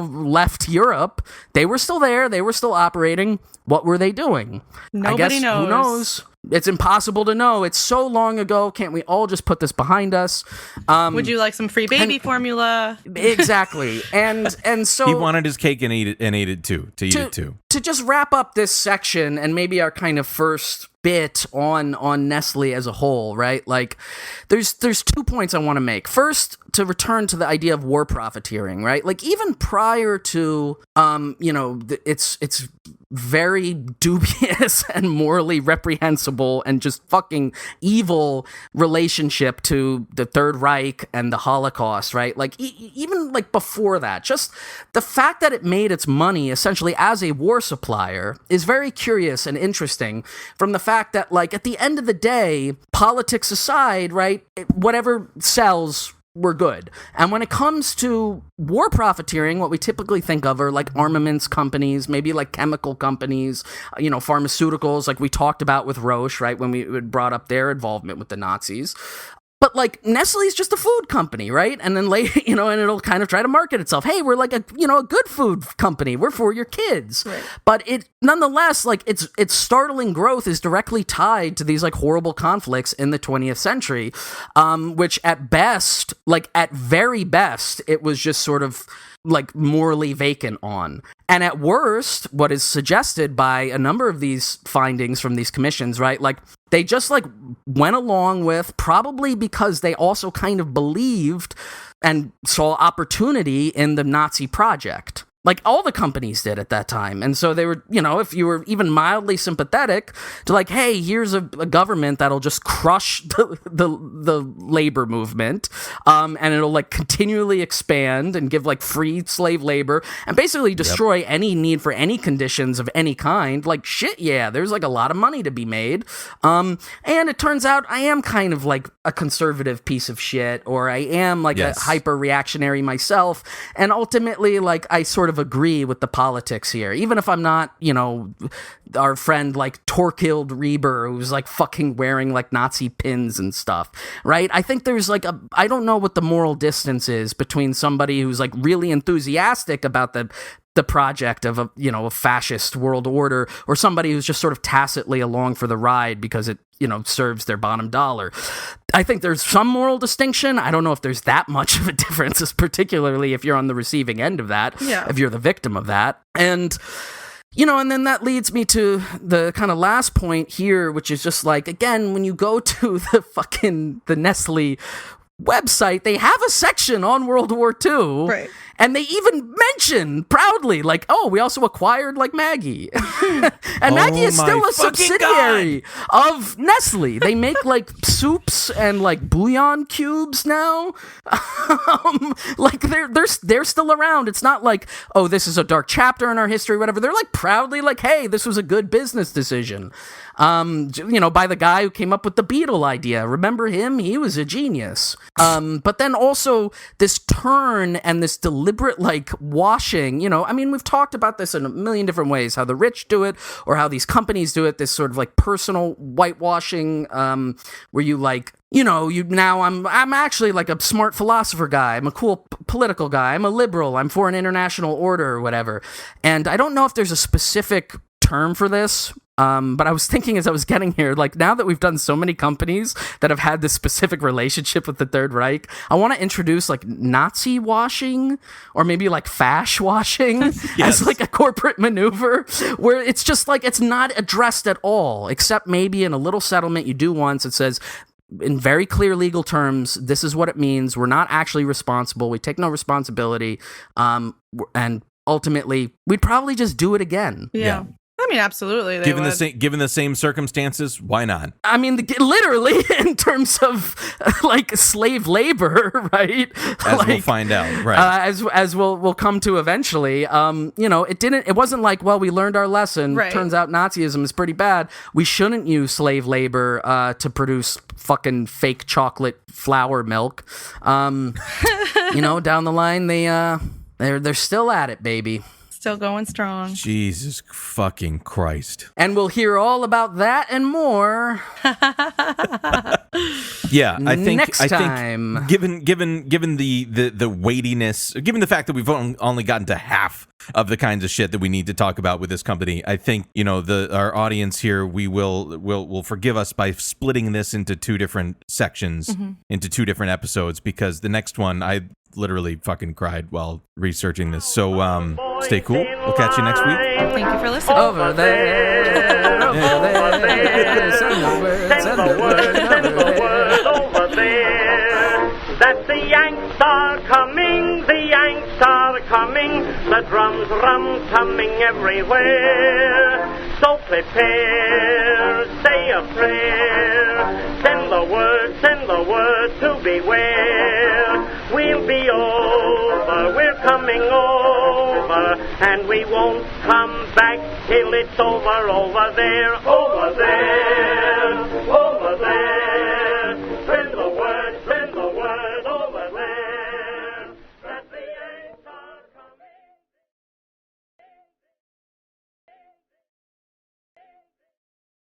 left Europe. They were still there. They were still operating. What were they doing? Nobody knows. Who knows? It's impossible to know. It's so long ago. Can't we all just put this behind us? Would you like some free baby formula? Exactly. And so he wanted his cake and ate it too. To just wrap up this section and maybe our kind of first bit on Nestle as a whole, right? Like, there's 2 points I want to make. First, to return to the idea of war profiteering, right? Like, even prior to, it's very dubious and morally reprehensible and just fucking evil relationship to the Third Reich and the Holocaust, right? Like, even like before that, just the fact that it made its money essentially as a war supplier is very curious and interesting from the fact that, like, at the end of the day, politics aside, right, whatever sells, we're good. And when it comes to war profiteering, what we typically think of are like armaments companies, maybe like chemical companies, pharmaceuticals, like we talked about with Roche, right, when we brought up their involvement with the Nazis. But like Nestle's just a food company, right? And then later, and it'll kind of try to market itself. Hey, we're like a good food company. We're for your kids. Right. But it nonetheless, like its startling growth is directly tied to these like horrible conflicts in the 20th century, which at very best, it was just sort of like morally vacant on. And at worst, what is suggested by a number of these findings from these commissions, right? Like they just like went along with, probably because they also kind of believed and saw opportunity in the Nazi project. Like all the companies did at that time. And so they were, if you were even mildly sympathetic to like, hey, here's a government that'll just crush the labor movement, and it'll like continually expand and give like free slave labor and basically destroy any need for any conditions of any kind. Like shit, yeah, there's like a lot of money to be made. And it turns out I am kind of like a conservative piece of shit, or I am like a hyper reactionary myself. And ultimately, like I sort of agree with the politics here, even if I'm not, our friend like Torkild Reber, who's like fucking wearing like Nazi pins and stuff, right? I think there's like I don't know what the moral distance is between somebody who's like really enthusiastic about the project of a fascist world order, or somebody who's just sort of tacitly along for the ride because it serves their bottom dollar. I think there's some moral distinction. I don't know if there's that much of a difference, particularly if you're on the receiving end of that, if you're the victim of that. And and then that leads me to the kind of last point here, which is just like, again, when you go to the Nestle website, they have a section on World War II. Right. And they even mention proudly, like, oh, we also acquired, like, Maggie. And Maggie is still a subsidiary of Nestlé. They make, like, soups and, like, bouillon cubes now. Like, they're still around. It's not like, oh, this is a dark chapter in our history, whatever. They're, like, proudly like, hey, this was a good business decision. By the guy who came up with the Beetle idea. Remember him? He was a genius. But then also this turn and this deliberate, like, washing, we've talked about this in a million different ways, how the rich do it or how these companies do it, this sort of, like, personal whitewashing, where you, like, I'm actually, like, a smart philosopher guy. I'm a cool political guy. I'm a liberal. I'm for an international order or whatever. And I don't know if there's a specific term for this. But I was thinking as I was getting here, like, now that we've done so many companies that have had this specific relationship with the Third Reich, I want to introduce, like, Nazi washing or maybe, like, fash washing as, like, a corporate maneuver where it's just, like, it's not addressed at all, except maybe in a little settlement you do once. It says, in very clear legal terms, this is what it means. We're not actually responsible. We take no responsibility. And ultimately, we'd probably just do it again. Yeah. I mean, absolutely. Given the same circumstances, why not? I mean, literally, in terms of, like, slave labor, right? As we'll find out, right? As we'll come to eventually. It wasn't like, well, we learned our lesson. Right. Turns out Nazism is pretty bad. We shouldn't use slave labor to produce fucking fake chocolate flour milk. Down the line, they're still at it, baby. Still going strong. Jesus fucking Christ. And we'll hear all about that and more. Yeah, I think next time. Given the weightiness, given the fact that we've only gotten to half of the kinds of shit that we need to talk about with this company, I think our audience here will forgive us by splitting this into two different sections, into two different episodes, because the next one I literally fucking cried while researching this. So stay cool. We'll catch you next week. Thank you for listening. Over there, over there, send the word, send the word, over there. That the Yanks are coming, the Yanks are coming, the drums rum-tumming everywhere. So prepare, say a prayer, send the word to beware. We'll be over, we're coming over, and we won't come back till it's over there, over there.